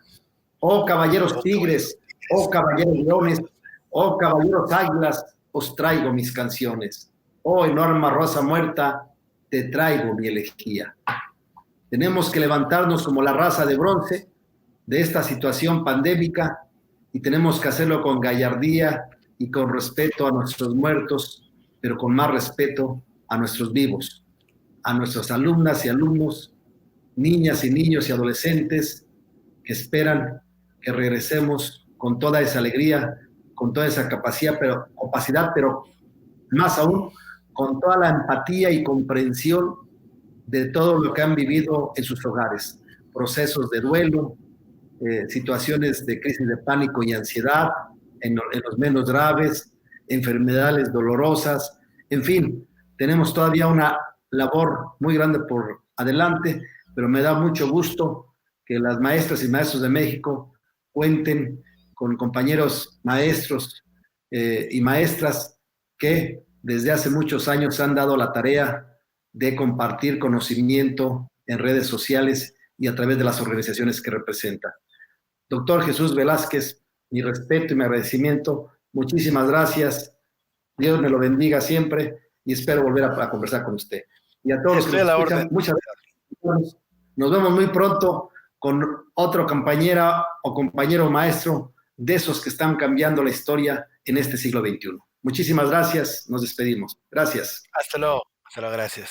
Oh caballeros tigres, oh caballeros leones, oh caballeros águilas, os traigo mis canciones. Oh enorme rosa muerta, te traigo mi elegía. Tenemos que levantarnos como la raza de bronce de esta situación pandémica y tenemos que hacerlo con gallardía y con respeto a nuestros muertos, pero con más respeto a nuestros vivos, a nuestras alumnas y alumnos, niñas y niños y adolescentes que esperan que regresemos con toda esa alegría, con toda esa capacidad, pero más aún con toda la empatía y comprensión de todo lo que han vivido en sus hogares, procesos de duelo, situaciones de crisis de pánico y ansiedad, en los menos graves, enfermedades dolorosas, en fin, tenemos todavía una labor muy grande por adelante, pero me da mucho gusto que las maestras y maestros de México cuenten con compañeros maestros y maestras que desde hace muchos años han dado la tarea de compartir conocimiento en redes sociales y a través de las organizaciones que representa. Doctor Jesús Velázquez, mi respeto y mi agradecimiento. Muchísimas gracias. Dios me lo bendiga siempre y espero volver a conversar con usted. Y a todos los que nos escuchan, muchas gracias. Nos vemos muy pronto con otro compañera o compañero maestro de esos que están cambiando la historia en este siglo XXI. Muchísimas gracias. Nos despedimos. Gracias. Hasta luego. Hasta luego. Gracias.